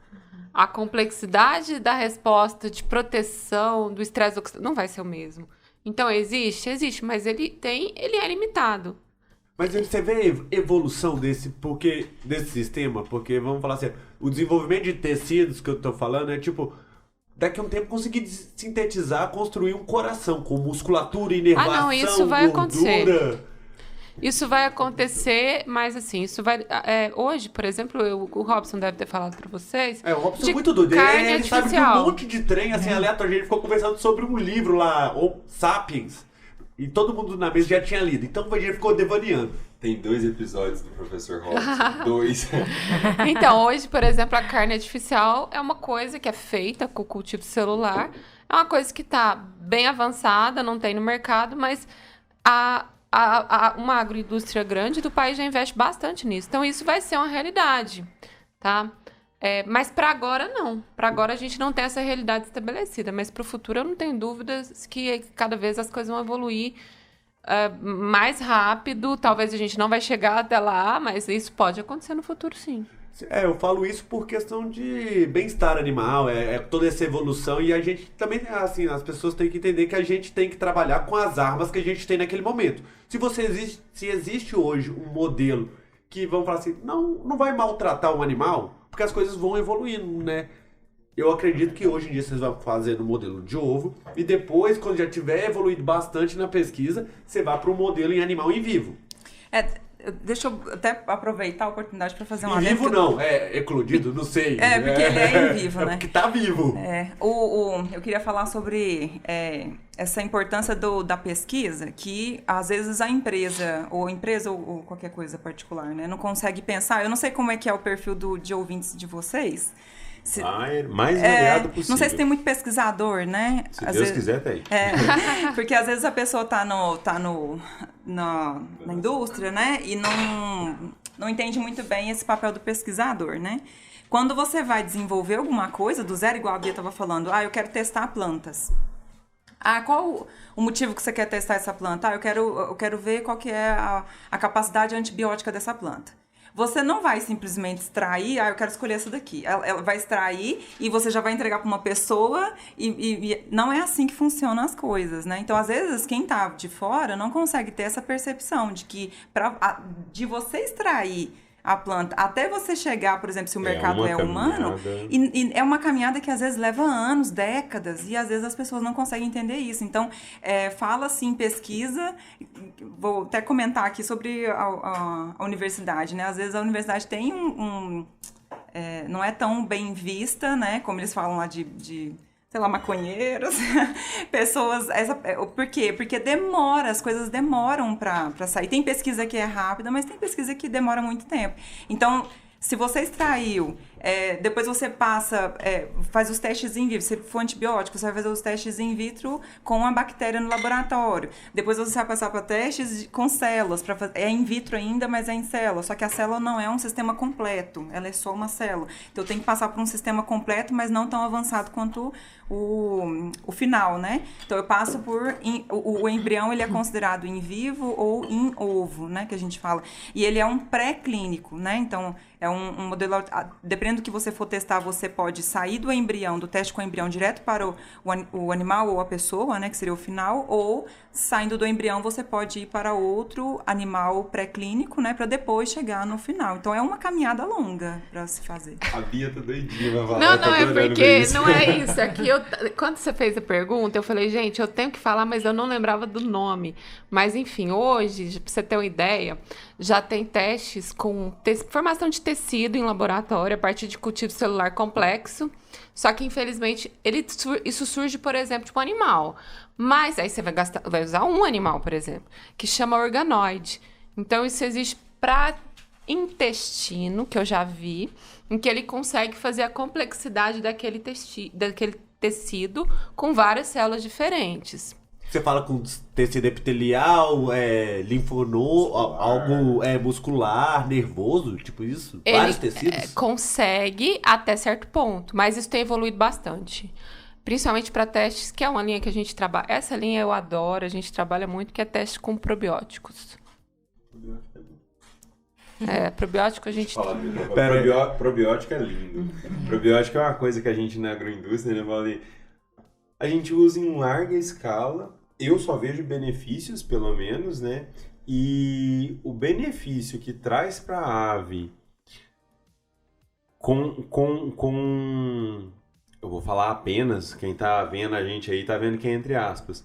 A complexidade da resposta de proteção do estresse oxidativo não vai ser o mesmo. Então, existe, mas ele é limitado. Mas você vê evolução desse sistema? Porque, vamos falar assim, o desenvolvimento de tecidos que eu tô falando é tipo... Daqui a um tempo conseguir sintetizar, construir um coração com musculatura, inervação, não, isso vai acontecer. Gordura... Isso vai acontecer, mas assim, isso vai... hoje, por exemplo, o Robson deve ter falado pra vocês... o Robson é muito doido. Ele sabe que um monte de trem, assim, aleatório. A gente ficou conversando sobre um livro lá, ou Sapiens, e todo mundo na mesa já tinha lido. Então a gente ficou devaneando. Tem 2 episódios do Professor Robson. 2. Então, hoje, por exemplo, a carne artificial é uma coisa que é feita com o cultivo celular. É uma coisa que tá bem avançada, não tem no mercado, mas uma agroindústria grande do país já investe bastante nisso. Então, isso vai ser uma realidade, tá? Mas para agora, não. Para agora, a gente não tem essa realidade estabelecida. Mas para o futuro, eu não tenho dúvidas que cada vez as coisas vão evoluir mais rápido. Talvez a gente não vai chegar até lá, mas isso pode acontecer no futuro, sim. Eu falo isso por questão de bem-estar animal, toda essa evolução, e a gente também, assim, as pessoas têm que entender que a gente tem que trabalhar com as armas que a gente tem naquele momento. Se existe hoje um modelo que, vamos falar assim, não vai maltratar um animal, porque as coisas vão evoluindo, né? Eu acredito que hoje em dia vocês vão fazer no modelo de ovo, e depois, quando já tiver evoluído bastante na pesquisa, você vai para o modelo em animal em vivo. Deixa eu até aproveitar a oportunidade para fazer uma... Em vivo não, eclodido, não sei. Porque ele é em vivo, né? Porque tá vivo. Eu queria falar sobre essa importância da pesquisa, que às vezes a empresa ou qualquer coisa particular, né, não consegue pensar. Eu não sei como é que é o perfil de ouvintes de vocês, Mais variado possível. Não sei se tem muito pesquisador, né? Se Deus quiser, tem. Porque às vezes a pessoa tá na indústria, né? E não entende muito bem esse papel do pesquisador, né? Quando você vai desenvolver alguma coisa, do zero, igual a Bia estava falando, eu quero testar plantas. Qual o motivo que você quer testar essa planta? Eu quero ver qual que é a capacidade antibiótica dessa planta. Você não vai simplesmente extrair, eu quero escolher essa daqui. Ela vai extrair e você já vai entregar para uma pessoa e não é assim que funcionam as coisas, né? Então, às vezes, quem tá de fora não consegue ter essa percepção de que de você extrair a planta, até você chegar, por exemplo, se o mercado é humano, e é uma caminhada que às vezes leva anos, décadas, e às vezes as pessoas não conseguem entender isso. Então, fala-se em pesquisa, vou até comentar aqui sobre a universidade, né? Às vezes a universidade tem não é tão bem vista, né? Como eles falam lá de sei lá, maconheiros, pessoas... Por quê? Porque as coisas demoram para sair. Tem pesquisa que é rápida, mas tem pesquisa que demora muito tempo. Então, se você extraiu, depois você passa, faz os testes in vitro. Se for antibiótico, você vai fazer os testes in vitro com a bactéria no laboratório. Depois você vai passar para testes com células. É in vitro ainda, mas é em célula. Só que a célula não é um sistema completo. Ela é só uma célula. Então, tem que passar por um sistema completo, mas não tão avançado quanto o final, né? Então, eu passo por... O embrião, ele é considerado in vivo ou in ovo, né? Que a gente fala. E ele é um pré-clínico, né? Então, é um modelo... Dependendo do que você for testar, você pode sair do embrião, do teste com o embrião, direto para o animal ou a pessoa, né? Que seria o final. Ou, saindo do embrião, você pode ir para outro animal pré-clínico, né? Para depois chegar no final. Então, é uma caminhada longa para se fazer. A Bia tá doidinha, vai falar. Não, é porque não é isso. Aqui quando você fez a pergunta, eu falei, gente, eu tenho que falar, mas eu não lembrava do nome. Mas, enfim, hoje, pra você ter uma ideia, já tem testes com formação de tecido em laboratório a partir de cultivo celular complexo. Só que, infelizmente, isso surge, por exemplo, de um animal. Mas aí você vai usar um animal, por exemplo, que chama organoide. Então, isso existe para intestino, que eu já vi, em que ele consegue fazer a complexidade daquele tecido com várias células diferentes. Você fala com tecido epitelial, linfonodo, algo muscular, nervoso, tipo isso? Vários tecidos? Consegue até certo ponto, mas isso tem evoluído bastante. Principalmente para testes, que é uma linha que a gente trabalha. Essa linha eu adoro, a gente trabalha muito, que é teste com probióticos. Probiótico a gente... Probiótico é lindo. Probiótico é uma coisa que a gente na agroindústria, né, a gente usa em larga escala. Eu só vejo benefícios, pelo menos, né? E o benefício que traz para a ave eu vou falar apenas, quem tá vendo a gente aí tá vendo que é entre aspas.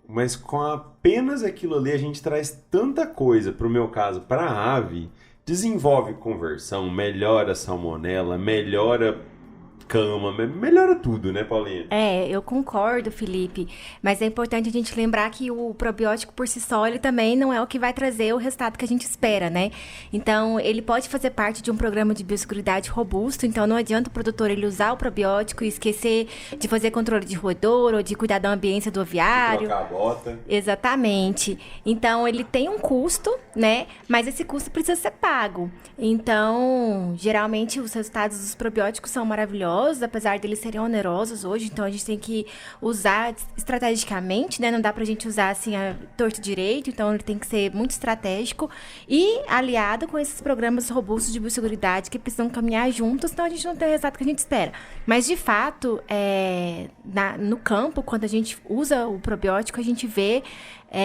Mas com apenas aquilo ali a gente traz tanta coisa, pro meu caso, para a ave, desenvolve conversão, melhora a salmonela, melhora cama, melhora tudo, né, Paulinha? Eu concordo, Felipe, mas é importante a gente lembrar que o probiótico por si só, ele também não é o que vai trazer o resultado que a gente espera, né? Então, ele pode fazer parte de um programa de biosseguridade robusto, então não adianta o produtor ele usar o probiótico e esquecer de fazer controle de roedor ou de cuidar da ambiência do aviário. Trocar a bota. Exatamente. Então, ele tem um custo, né? Mas esse custo precisa ser pago. Então, geralmente, os resultados dos probióticos são maravilhosos, apesar deles serem onerosos hoje, então a gente tem que usar estrategicamente, né? Não dá pra gente usar assim a torto direito, então ele tem que ser muito estratégico e aliado com esses programas robustos de biosseguridade que precisam caminhar juntos, então a gente não tem o resultado que a gente espera. Mas, de fato, no campo, quando a gente usa o probiótico, a gente vê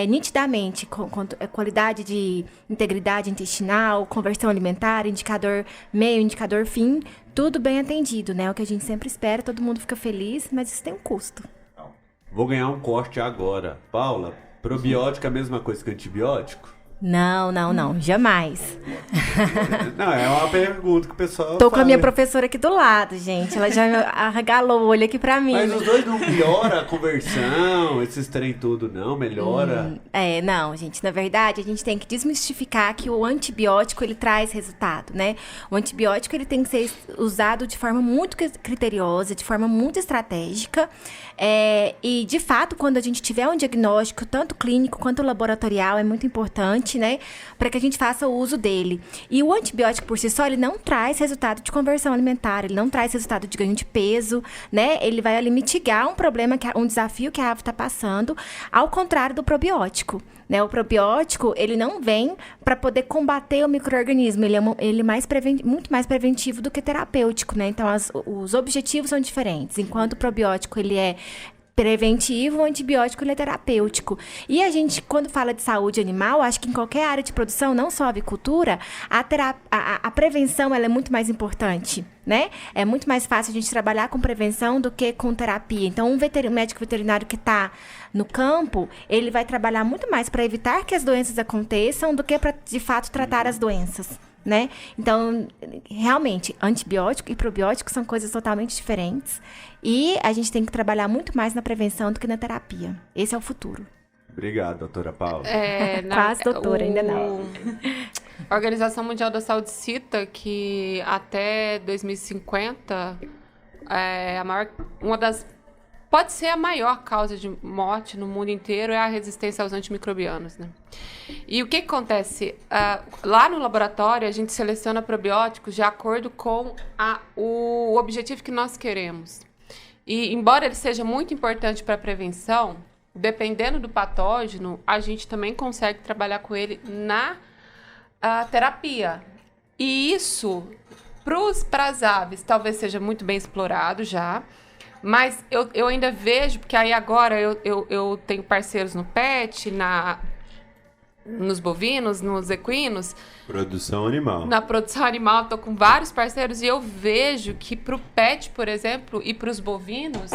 nitidamente qualidade de integridade intestinal, conversão alimentar, indicador meio, indicador fim, tudo bem atendido, né? O que a gente sempre espera, todo mundo fica feliz, mas isso tem um custo. Vou ganhar um corte agora. Paula, probiótico é a mesma coisa que antibiótico? Não, jamais. Não, é uma pergunta que o pessoal Tô com a fala. minha professora aqui do lado, gente. Ela já arregalou o olho aqui pra mim. Mas os dois não piora a conversão, esses trem tudo, não? Melhora? Não, gente. Na verdade, a gente tem que desmistificar que o antibiótico, ele traz resultado, né? O antibiótico, ele tem que ser usado de forma muito criteriosa, de forma muito estratégica. E, de fato, quando a gente tiver um diagnóstico, tanto clínico quanto laboratorial, é muito importante, né? Para que a gente faça o uso dele. E o antibiótico, por si só, ele não traz resultado de conversão alimentar, ele não traz resultado de ganho de peso, né? Ele vai ali mitigar um problema, um desafio que a ave está passando, ao contrário do probiótico. Né? O probiótico, ele não vem para poder combater o micro-organismo, ele é muito mais preventivo do que terapêutico, né? Então, os objetivos são diferentes. Enquanto o probiótico, ele é preventivo, o antibiótico ele é terapêutico. E a gente, quando fala de saúde animal, acho que em qualquer área de produção, não só a avicultura, a prevenção ela é muito mais importante, né? É muito mais fácil a gente trabalhar com prevenção do que com terapia. Então, um médico veterinário que está no campo, ele vai trabalhar muito mais para evitar que as doenças aconteçam do que para, de fato, tratar as doenças. Né? Então, realmente, antibiótico e probiótico são coisas totalmente diferentes. E a gente tem que trabalhar muito mais na prevenção do que na terapia. Esse é o futuro. Obrigado, doutora Paula. Quase doutora, ainda não. A Organização Mundial da Saúde cita que até 2050, pode ser a maior causa de morte no mundo inteiro é a resistência aos antimicrobianos, né? E o que acontece? Lá no laboratório, a gente seleciona probióticos de acordo com o objetivo que nós queremos. E, embora ele seja muito importante para a prevenção, dependendo do patógeno, a gente também consegue trabalhar com ele na terapia. E isso, para as aves, talvez seja muito bem explorado já. Mas eu ainda vejo, porque aí agora eu tenho parceiros no pet, nos bovinos, nos equinos. Produção animal. Na produção animal, estou com vários parceiros e eu vejo que para o pet, por exemplo, e para os bovinos,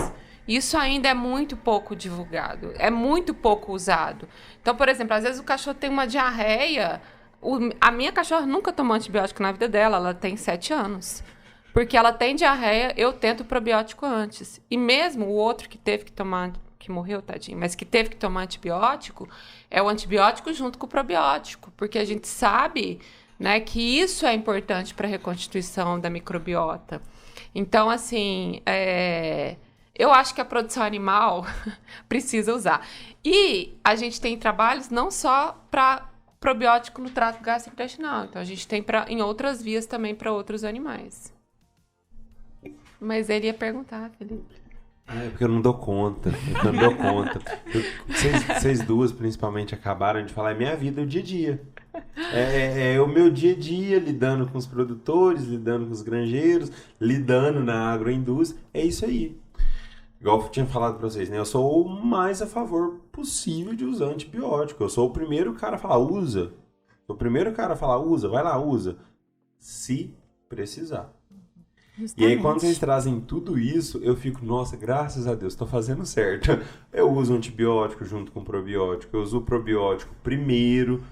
isso ainda é muito pouco divulgado, é muito pouco usado. Então, por exemplo, às vezes o cachorro tem uma diarreia, a minha cachorra nunca tomou antibiótico na vida dela, ela tem 7 anos. Porque ela tem diarreia, eu tento o probiótico antes. E mesmo o outro que teve que tomar, que morreu, tadinho, mas que teve que tomar antibiótico, é o antibiótico junto com o probiótico. Porque a gente sabe, né, que isso é importante para a reconstituição da microbiota. Então, assim, eu acho que a produção animal precisa usar. E a gente tem trabalhos não só para probiótico no trato gastrointestinal. Então, a gente tem em outras vias também para outros animais. Mas ele ia perguntar, Felipe. É porque eu não dou conta. Eu não dou conta. Vocês duas, principalmente, acabaram de falar. É minha vida, é o dia a dia. É o meu dia a dia, lidando com os produtores, lidando com os granjeiros, lidando na agroindústria. É isso aí. Igual eu tinha falado pra vocês, né? Eu sou o mais a favor possível de usar antibiótico. Eu sou o primeiro cara a falar, usa. Sou o primeiro cara a falar, usa. Vai lá, usa. Se precisar. Justamente. E aí, quando vocês trazem tudo isso, eu fico, nossa, graças a Deus, tô fazendo certo. Eu uso antibiótico junto com probiótico, eu uso o probiótico primeiro,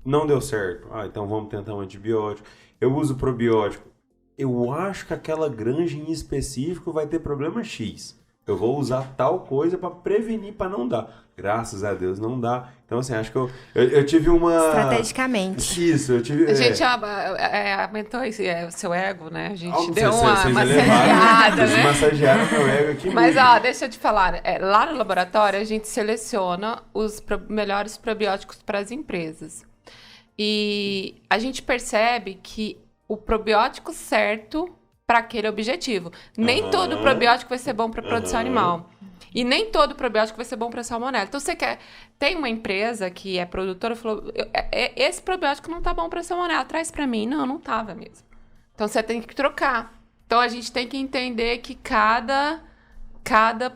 não deu certo. Então vamos tentar um antibiótico. Eu uso o probiótico. Eu acho que aquela granja em específico vai ter problema X. Eu vou usar tal coisa para prevenir, para não dar. Graças a Deus, não dá. Então, assim, acho que eu tive uma... Estrategicamente. Isso, eu tive... A gente aumentou o seu ego, né? A gente deu vocês uma massageada, né? Vocês massagearam meu ego aqui. Mas, deixa eu te falar. Lá no laboratório, a gente seleciona os melhores probióticos para as empresas. E a gente percebe que o probiótico certo para aquele objetivo. Nem todo probiótico vai ser bom para produção animal. E nem todo probiótico vai ser bom para salmonela. Então, tem uma empresa que é produtora, falou, esse probiótico não tá bom para salmonela, traz para mim. Não tava mesmo. Então, você tem que trocar. Então, a gente tem que entender que cada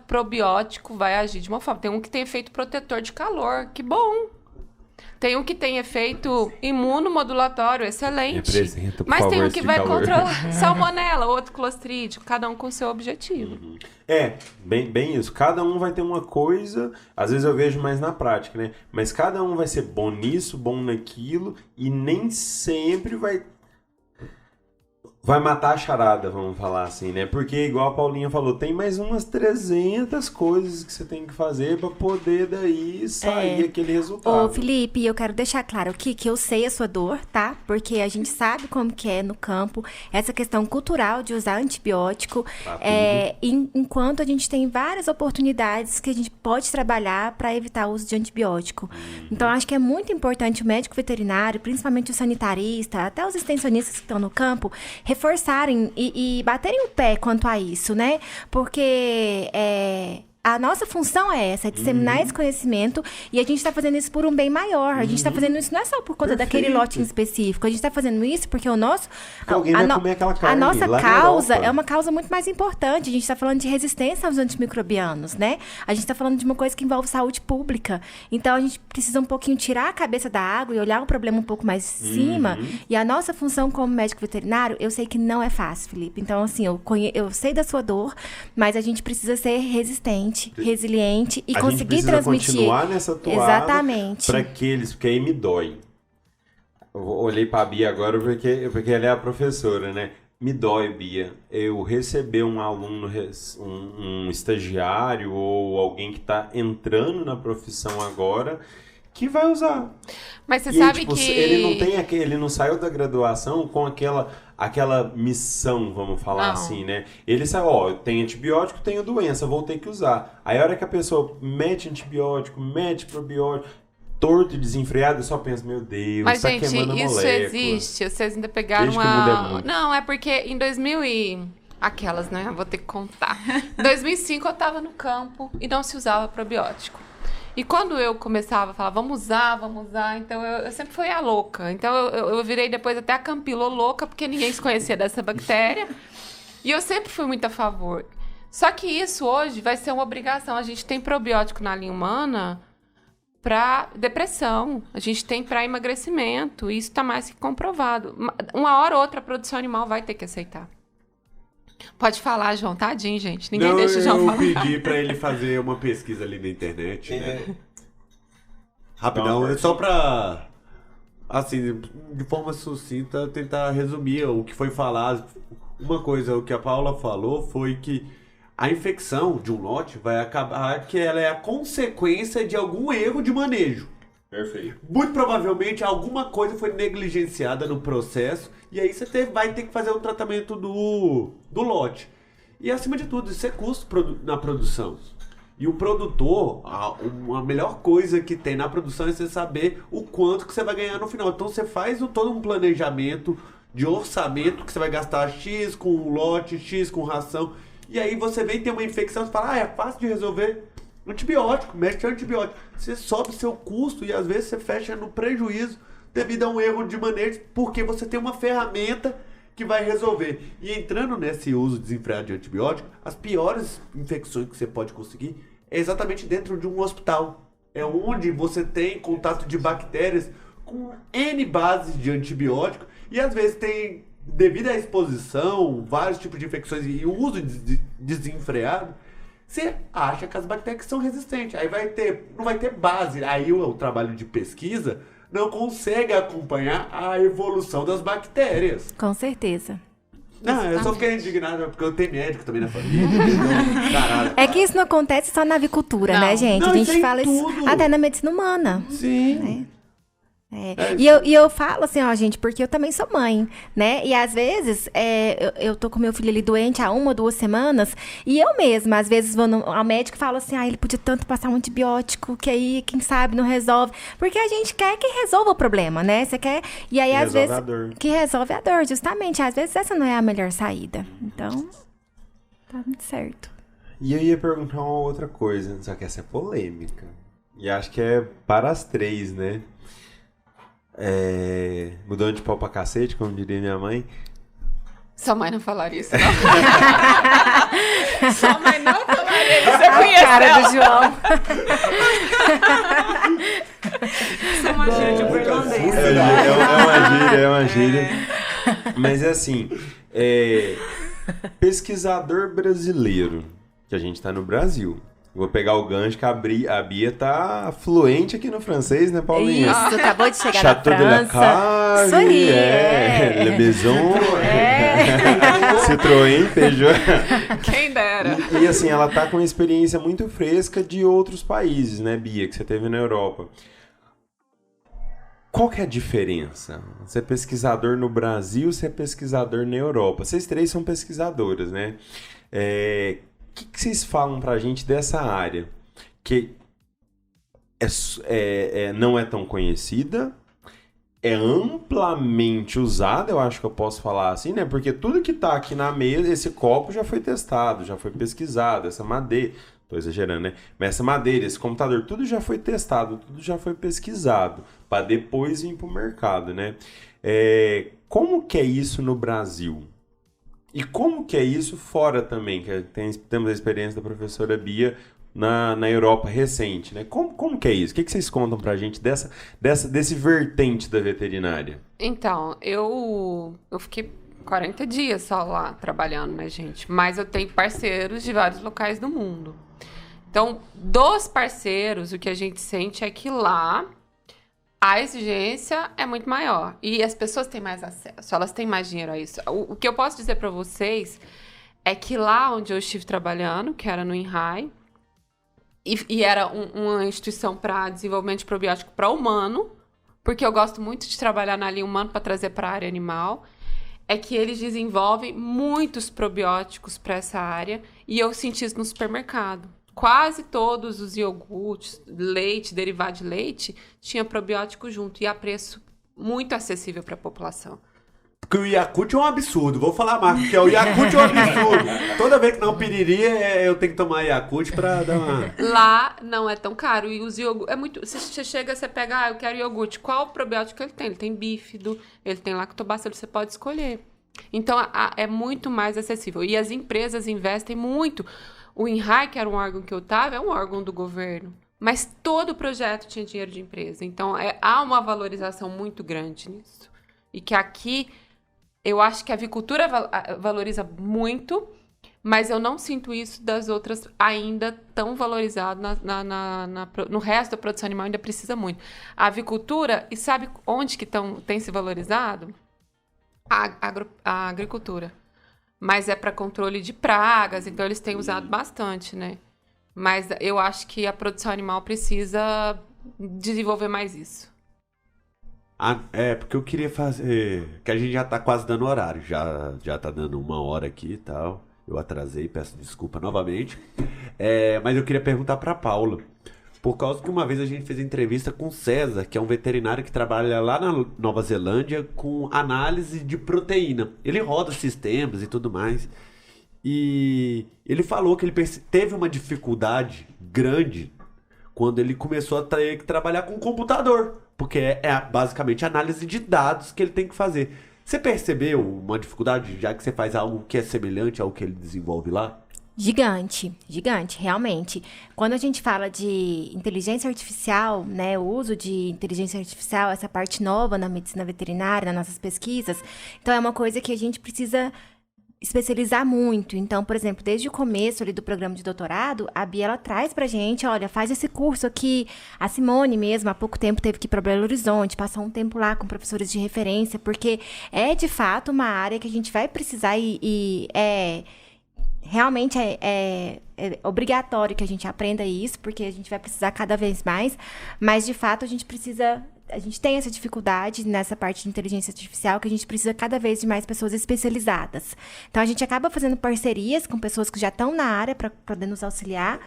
probiótico vai agir de uma forma. Tem um que tem efeito protetor de calor, que bom. Tem um que tem efeito imunomodulatório, excelente. Representa, por Mas favor, tem um esse que vai calor. controlar salmonela, outro clostrídio, cada um com seu objetivo. Bem isso. Cada um vai ter uma coisa, às vezes eu vejo mais na prática, né? Mas cada um vai ser bom nisso, bom naquilo, e nem sempre vai matar a charada, vamos falar assim, né? Porque, igual a Paulinha falou, tem mais umas 300 coisas que você tem que fazer pra poder daí sair aquele resultado. Ô, Felipe, eu quero deixar claro aqui que eu sei a sua dor, tá? Porque a gente sabe como que é no campo, essa questão cultural de usar antibiótico, enquanto a gente tem várias oportunidades que a gente pode trabalhar para evitar o uso de antibiótico. Então, acho que é muito importante o médico veterinário, principalmente o sanitarista, até os extensionistas que estão no campo, reforçarem e baterem o pé quanto a isso, né? Porque a nossa função é essa, é disseminar esse conhecimento, e a gente está fazendo isso por um bem maior. A gente está fazendo isso não é só por conta daquele lote em específico. A gente está fazendo isso porque o nosso... Alguém vai comer aquela carne a nossa lá na causa Europa. é uma causa muito mais importante. A gente está falando de resistência aos antimicrobianos, né? A gente está falando de uma coisa que envolve saúde pública. Então, a gente precisa um pouquinho tirar a cabeça da água e olhar o problema um pouco mais de cima. E a nossa função como médico veterinário, eu sei que não é fácil, Felipe. Então, assim, eu sei da sua dor, mas a gente precisa ser resistente, resiliente e conseguir transmitir. Continuar nessa toada. Exatamente. Para aqueles, porque aí me dói. Eu olhei para a Bia agora porque ela é a professora, né? Me dói, Bia, eu receber um aluno, um estagiário ou alguém que está entrando na profissão agora que vai usar. Mas você E aí, sabe tipo, que... ele não saiu da graduação com aquela missão, vamos falar Não. assim, né? Ele saiu, eu tenho antibiótico, tenho doença, vou ter que usar. Aí a hora que a pessoa mete antibiótico, mete probiótico, torto e desenfreado, eu só penso, meu Deus, Mas, tá gente, queimando a isso molécula. existe. Vocês ainda pegaram Desde que o mundo é muito. Não, é porque em 2000 Aquelas, né? Vou ter que contar. Em 2005 eu tava no campo e não se usava probiótico. E quando eu começava a falar, vamos usar, então eu sempre fui a louca. Então eu virei depois até a campilo louca, porque ninguém se conhecia dessa bactéria. E eu sempre fui muito a favor. Só que isso hoje vai ser uma obrigação. A gente tem probiótico na linha humana para depressão, a gente tem para emagrecimento. Isso está mais que comprovado. Uma hora ou outra a produção animal vai ter que aceitar. Pode falar, João. Tadinho, gente. Ninguém deixa o João falar. Eu pedi pra ele fazer uma pesquisa ali na internet, né? Rapidão, é só pra, assim, de forma sucinta, tentar resumir o que foi falado. Uma coisa, o que a Paula falou foi que a infecção de um lote vai acabar que ela é a consequência de algum erro de manejo. Perfeito. Muito provavelmente alguma coisa foi negligenciada no processo e aí você vai ter que fazer o tratamento do lote. E acima de tudo, isso é custo na produção. E o produtor, a melhor coisa que tem na produção é você saber o quanto que você vai ganhar no final. Então você faz todo um planejamento de orçamento que você vai gastar X com lote, X com ração. E aí você vem ter uma infecção e fala, é fácil de resolver. Antibiótico, mexe antibiótico. Você sobe seu custo e às vezes você fecha no prejuízo devido a um erro de manejo, porque você tem uma ferramenta que vai resolver. E entrando nesse uso desenfreado de antibiótico, as piores infecções que você pode conseguir é exatamente dentro de um hospital. É onde você tem contato de bactérias com N bases de antibiótico e às vezes tem, devido à exposição, vários tipos de infecções e o uso desenfreado, você acha que as bactérias são resistentes. Aí não vai ter base. Aí o trabalho de pesquisa não consegue acompanhar a evolução das bactérias. Com certeza. Não, eu só fiquei indignado porque eu tenho médico também na família. Então, caralho. É que isso não acontece só na avicultura, Não. né, gente? Não, A gente isso é em fala isso tudo. até na medicina humana. Sim. E eu falo assim, ó, gente, porque eu também sou mãe, né? E às vezes, eu tô com meu filho ali doente há 1 ou 2 semanas, e eu mesma, às vezes, vou ao médico e falo assim, ele podia tanto passar um antibiótico, que aí, quem sabe, não resolve. Porque a gente quer que resolva o problema, né? Você quer... E aí, às vezes... resolve a dor. Que resolve a dor, justamente. Às vezes, essa não é a melhor saída. Então, tá muito certo. E eu ia perguntar uma outra coisa, só que essa é polêmica. E acho que é para as 3, né? Mudando de pau pra cacete, como diria minha mãe. Sua mãe não falaria isso, não. Sua mãe não falaria isso. Você conhece a cara do João. Isso é uma gíria de uberlandês. É uma gíria. Mas é assim, pesquisador brasileiro, que a gente tá no Brasil. Vou pegar o gancho que a Bia tá fluente aqui no francês, né, Paulinha? Isso, acabou de chegar Chateau na de la França. Cave, Isso aí, Le Maison, Citroën, Peugeot. Quem dera. E assim, ela tá com uma experiência muito fresca de outros países, né, Bia, que você teve na Europa. Qual que é a diferença? Você é pesquisador no Brasil, você é pesquisador na Europa. Vocês três são pesquisadoras, né? O que vocês falam pra gente dessa área? Que não é tão conhecida, é amplamente usada, eu acho que eu posso falar assim, né? Porque tudo que tá aqui na mesa, esse copo já foi testado, já foi pesquisado, essa madeira, tô exagerando, né? Mas essa madeira, esse computador, tudo já foi testado, tudo já foi pesquisado, para depois vir pro mercado, né? Como que é isso no Brasil? E como que é isso fora também? Que temos a experiência da professora Bia na Europa recente, né? Como que é isso? O que vocês contam pra gente desse vertente da veterinária? Então, eu fiquei 40 dias só lá trabalhando, né, gente? Mas eu tenho parceiros de vários locais do mundo. Então, dos parceiros, o que a gente sente é que lá a exigência é muito maior e as pessoas têm mais acesso, elas têm mais dinheiro a isso. O que eu posso dizer para vocês é que lá onde eu estive trabalhando, que era no INRAE, e era uma instituição para desenvolvimento de probiótico para humano, porque eu gosto muito de trabalhar na linha humana para trazer para a área animal, é que eles desenvolvem muitos probióticos para essa área e eu senti isso no supermercado. Quase todos os iogurtes, leite, derivado de leite, tinha probiótico junto e a preço muito acessível para a população. Porque o Yakult é um absurdo, vou falar mais, porque o Yakult é um absurdo. Toda vez que não piriri, eu tenho que tomar Yakult pra dar uma... Lá não é tão caro e os iogurtes, é muito, você chega, você pega, eu quero iogurte, qual probiótico ele tem? Ele tem bífido, ele tem lactobacillus, você pode escolher. Então é muito mais acessível e as empresas investem muito. O INRAE, que era um órgão que eu estava, é um órgão do governo. Mas todo o projeto tinha dinheiro de empresa. Então, há uma valorização muito grande nisso. E que aqui, eu acho que a avicultura valoriza muito, mas eu não sinto isso das outras ainda tão valorizado no resto da produção animal, ainda precisa muito. A avicultura, e sabe onde que tem se valorizado? A agricultura. Mas é para controle de pragas, então eles têm usado bastante, né? Mas eu acho que a produção animal precisa desenvolver mais isso. Porque eu queria fazer... Que a gente já tá quase dando horário, já tá dando 1 hora aqui e tal. Eu atrasei, peço desculpa novamente. Mas eu queria perguntar pra Paula. Por causa que uma vez a gente fez entrevista com o César, que é um veterinário que trabalha lá na Nova Zelândia com análise de proteína. Ele roda sistemas e tudo mais. E ele falou que ele teve uma dificuldade grande quando ele começou a ter que trabalhar com computador. Porque é basicamente análise de dados que ele tem que fazer. Você percebeu uma dificuldade, já que você faz algo que é semelhante ao que ele desenvolve lá? Gigante, realmente. Quando a gente fala de inteligência artificial, né, o uso de inteligência artificial, essa parte nova na medicina veterinária, nas nossas pesquisas, então é uma coisa que a gente precisa especializar muito. Então, por exemplo, desde o começo ali do programa de doutorado, a Bia, ela traz pra gente, olha, faz esse curso aqui. A Simone mesmo, há pouco tempo, teve que ir para Belo Horizonte, passar um tempo lá com professores de referência, porque é, de fato, uma área que a gente vai precisar realmente é obrigatório que a gente aprenda isso, porque a gente vai precisar cada vez mais, mas de fato a gente tem essa dificuldade nessa parte de inteligência artificial, que a gente precisa cada vez de mais pessoas especializadas. Então a gente acaba fazendo parcerias com pessoas que já estão na área para poder nos auxiliar,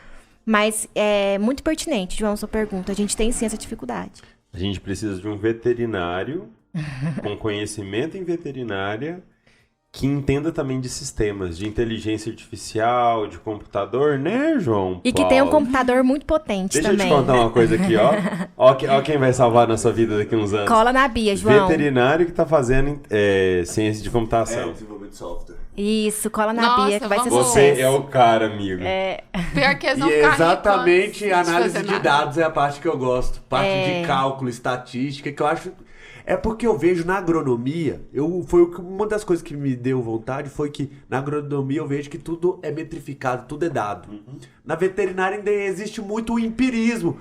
mas é muito pertinente, João, sua pergunta, a gente tem sim essa dificuldade. A gente precisa de um veterinário com conhecimento em veterinária que entenda também de sistemas, de inteligência artificial, de computador, né, João? E que tenha um computador muito potente Deixa também. eu te contar uma coisa aqui, ó. Ó quem vai salvar na sua vida daqui a uns anos. Cola na Bia, João. Veterinário que tá fazendo ciência de computação. Desenvolvimento de software. Isso, cola na Nossa, Bia, que vai ser vamos- Você sucesso. é o cara, amigo. Pior que eles E vão ficar exatamente ricos a antes análise fazer de nada. dados é a parte que eu gosto. Parte de cálculo, estatística, que eu acho... É porque eu vejo na agronomia, uma das coisas que me deu vontade foi que na agronomia eu vejo que tudo é metrificado, tudo é dado. Na veterinária ainda existe muito o empirismo.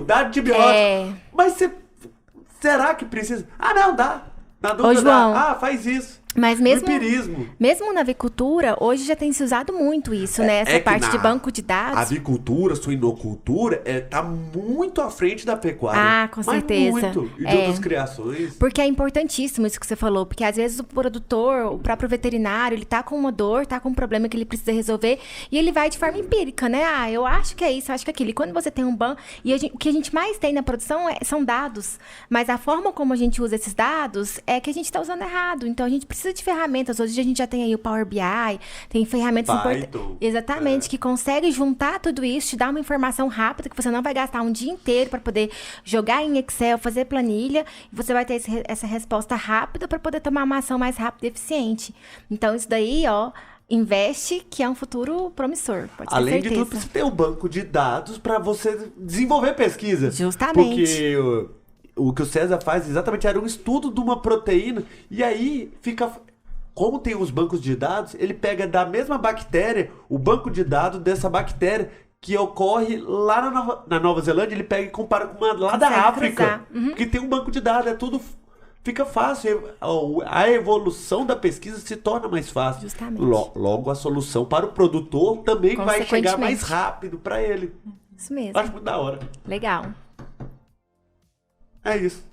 Dá antibiótico. Mas será que precisa? Ah, não, dá. Na dúvida João, dá. Ah, faz isso. Mas mesmo, Empirismo. mesmo na avicultura, hoje já tem se usado muito isso, né? Essa que parte de na banco de dados. Avicultura, suinocultura, tá muito à frente da pecuária. Ah, com Mas certeza. muito. E de outras criações. Porque é importantíssimo isso que você falou, porque às vezes o produtor, o próprio veterinário, ele tá com uma dor, tá com um problema que ele precisa resolver, e ele vai de forma empírica, né? Ah, eu acho que é isso, eu acho que é aquilo. E quando você tem um banco, o que a gente mais tem na produção são dados, mas a forma como a gente usa esses dados é que a gente tá usando errado. Então a gente precisa de ferramentas. Hoje a gente já tem aí o Power BI, tem ferramentas Python. Exatamente, que consegue juntar tudo isso, te dar uma informação rápida, que você não vai gastar um dia inteiro para poder jogar em Excel, fazer planilha, e você vai ter essa resposta rápida para poder tomar uma ação mais rápida e eficiente. Então, isso daí, ó, investe, que é um futuro promissor, pode ter Além de certeza. tudo, você tem um banco de dados para você desenvolver pesquisa. Justamente. Porque o que o César faz exatamente era um estudo de uma proteína, e aí fica... Como tem os bancos de dados, ele pega da mesma bactéria, o banco de dados dessa bactéria que ocorre lá na Nova Zelândia, ele pega e compara com uma lá da Consegue África. cruzar. Uhum. Porque tem um banco de dados, tudo... Fica fácil, a evolução da pesquisa se torna mais fácil. Justamente. Logo, a solução para o produtor também vai chegar mais Consequentemente. rápido para ele. Isso mesmo. Acho muito da hora. Legal. É isso.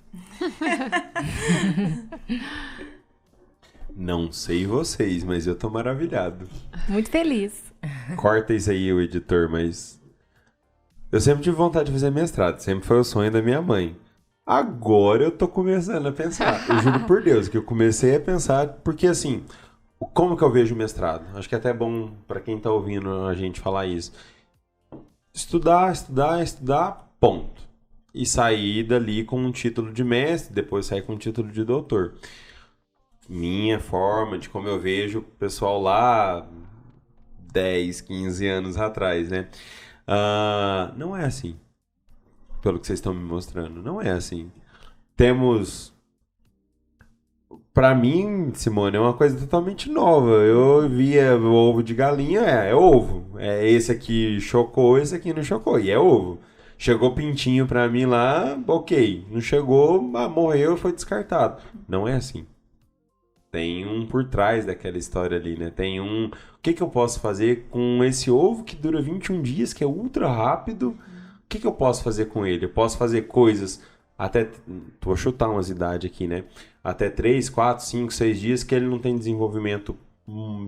Não sei vocês, mas eu tô maravilhado. Muito feliz. Corta isso aí, o editor, mas... Eu sempre tive vontade de fazer mestrado. Sempre foi o sonho da minha mãe. Agora eu tô começando a pensar. Eu juro por Deus que eu comecei a pensar... Porque, assim, como que eu vejo o mestrado? Acho que é até bom pra quem tá ouvindo a gente falar isso. Estudar, ponto. E sair dali com um título de mestre, depois sair com um título de doutor. Minha forma, de como eu vejo o pessoal lá 10, 15 anos atrás, né? Não é assim. Pelo que vocês estão me mostrando. Não é assim. Temos... Pra mim, Simone, é uma coisa totalmente nova. Eu via o ovo de galinha, é ovo. Esse aqui chocou, esse aqui não chocou. E é ovo. Chegou pintinho pra mim lá, ok. Não chegou, morreu, foi descartado. Não é assim. Tem um por trás daquela história ali, né? Tem um... O que eu posso fazer com esse ovo que dura 21 dias, que é ultra rápido? O que eu posso fazer com ele? Eu posso fazer coisas até... Vou chutar umas idades aqui, né? Até 3, 4, 5, 6 dias que ele não tem desenvolvimento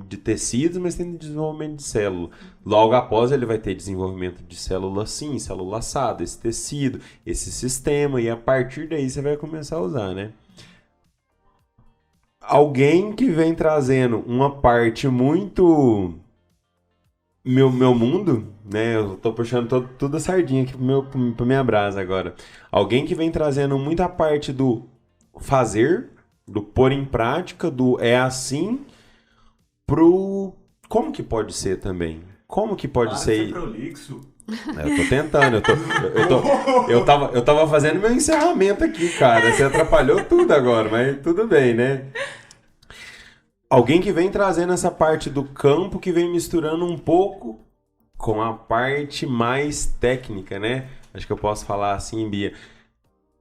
de tecidos, mas tem desenvolvimento de célula. Logo após ele vai ter desenvolvimento de célula sim, célula assada, esse tecido, esse sistema, e a partir daí você vai começar a usar, né? Alguém que vem trazendo uma parte muito... Meu mundo, né? Eu tô puxando toda a sardinha aqui pra minha brasa agora. Alguém que vem trazendo muita parte do fazer, do pôr em prática, do é assim, pro... Como que pode ser também? Como que pode ser... Prolixo. Eu tô tentando, eu tava fazendo meu encerramento aqui, cara. Você atrapalhou tudo agora, mas tudo bem, né? Alguém que vem trazendo essa parte do campo, que vem misturando um pouco com a parte mais técnica, né? Acho que eu posso falar assim, Bia.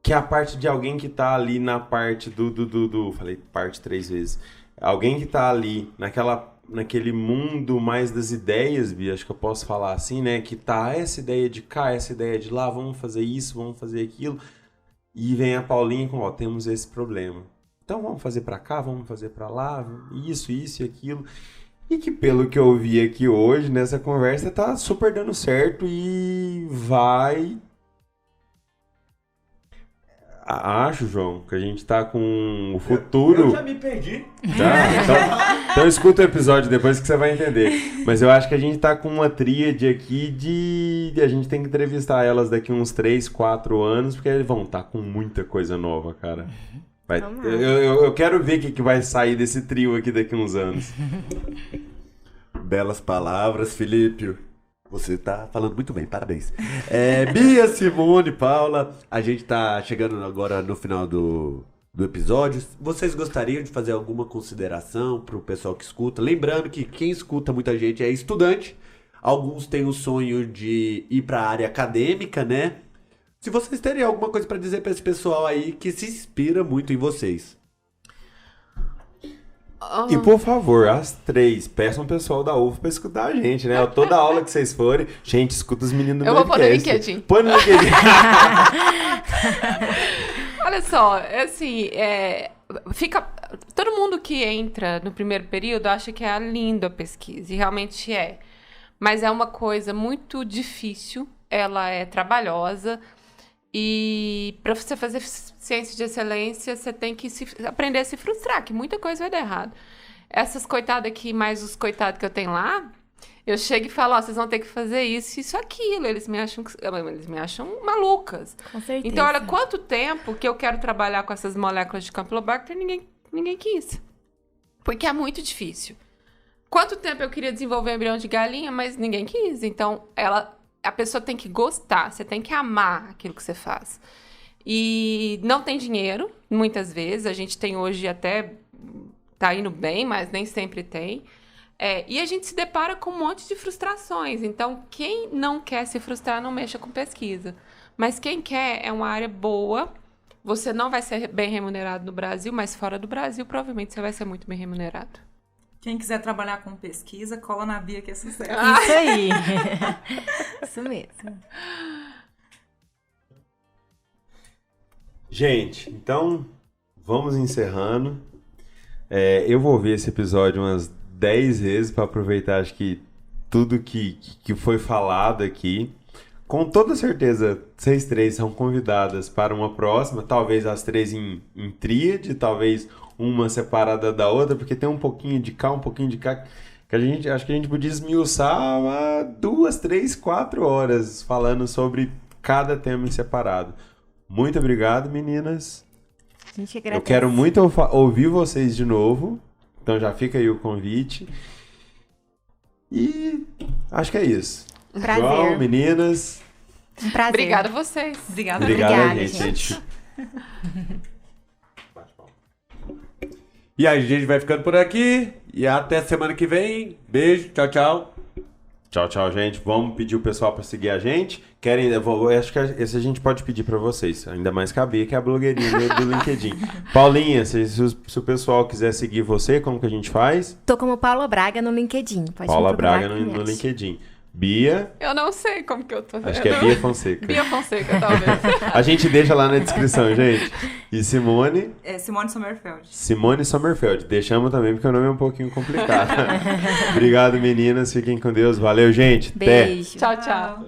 Que é a parte de alguém que tá ali na parte do... Falei parte 3 vezes. Alguém que tá ali naquele mundo mais das ideias, Bia, acho que eu posso falar assim, né? Que tá essa ideia de cá, essa ideia de lá, vamos fazer isso, vamos fazer aquilo. E vem a Paulinha com, temos esse problema. Então vamos fazer pra cá, vamos fazer pra lá, isso e aquilo. E que pelo que eu vi aqui hoje, nessa conversa, tá super dando certo e vai... Acho, João, que a gente tá com o futuro... Eu já me perdi. Então escuta o episódio depois que você vai entender. Mas eu acho que a gente tá com uma tríade aqui de... A gente tem que entrevistar elas daqui uns 3, 4 anos, porque eles vão estar com muita coisa nova, cara. Eu quero ver o que vai sair desse trio aqui daqui uns anos. Belas palavras, Felipe. Você tá falando muito bem, parabéns. Bia, Simone, Paula, a gente tá chegando agora no final do episódio. Vocês gostariam de fazer alguma consideração pro pessoal que escuta? Lembrando que quem escuta muita gente é estudante. Alguns têm o sonho de ir pra área acadêmica, né? Se vocês terem alguma coisa pra dizer pra esse pessoal aí que se inspira muito em vocês. E por favor, as 3, peçam o pessoal da UF pra escutar a gente, né? Toda aula que vocês forem, gente, escuta os meninos do Eu vou pôr no LinkedIn. Põe no LinkedIn. Olha só, assim, fica... Todo mundo que entra no primeiro período acha que é lindo a pesquisa, e realmente é. Mas é uma coisa muito difícil, ela é trabalhosa, e para você fazer ciência de excelência, você tem que aprender a se frustrar, que muita coisa vai dar errado. Essas coitadas aqui, mais os coitados que eu tenho lá, eu chego e falo, vocês vão ter que fazer isso, aquilo. Eles me acham malucas. Com certeza. Então, olha, quanto tempo que eu quero trabalhar com essas moléculas de Campylobacter, ninguém quis. Porque é muito difícil. Quanto tempo eu queria desenvolver embrião de galinha, mas ninguém quis. Então, a pessoa tem que gostar, você tem que amar aquilo que você faz. E não tem dinheiro, muitas vezes. A gente tem hoje até... Tá indo bem, mas nem sempre tem. E a gente se depara com um monte de frustrações. Então, quem não quer se frustrar, não mexa com pesquisa. Mas quem quer é uma área boa. Você não vai ser bem remunerado no Brasil, mas fora do Brasil, provavelmente você vai ser muito bem remunerado. Quem quiser trabalhar com pesquisa, cola na Bia que é sucesso. Isso aí. Isso mesmo. Gente, então, vamos encerrando. Eu vou ver esse episódio umas 10 vezes para aproveitar, acho que tudo que foi falado aqui. Com toda certeza, vocês 3 são convidadas para uma próxima, talvez as 3 em tríade, talvez uma separada da outra, porque tem um pouquinho de cá, um pouquinho de cá, que acho que a gente podia esmiuçar 2, 3, 4 horas falando sobre cada tema em separado. Muito obrigado, meninas. A gente agradece. Eu quero muito ouvir vocês de novo, então já fica aí o convite. E acho que é isso. Prazer. João, meninas. Um prazer. Obrigada a vocês. Obrigada. Obrigada, gente. E aí, a gente vai ficando por aqui. E até semana que vem. Beijo, tchau, tchau. Tchau, tchau, gente. Vamos pedir o pessoal para seguir a gente. Acho que esse a gente pode pedir para vocês. Ainda mais que a Bia, que é a blogueirinha do LinkedIn. Paulinha, se o pessoal quiser seguir você, como que a gente faz? Tô como Paula Braga no LinkedIn. Pode Paula me procurar Braga que no me acha. LinkedIn. Bia, Eu não sei como que eu tô vendo. acho que é Bia Fonseca. Bia Fonseca, talvez. A gente deixa lá na descrição, gente. E Simone? Simone Sommerfeld. Simone Sommerfeld. Deixamos também, porque o nome é um pouquinho complicado. Obrigado, meninas. Fiquem com Deus. Valeu, gente. Até. Beijo. Tchau, tchau.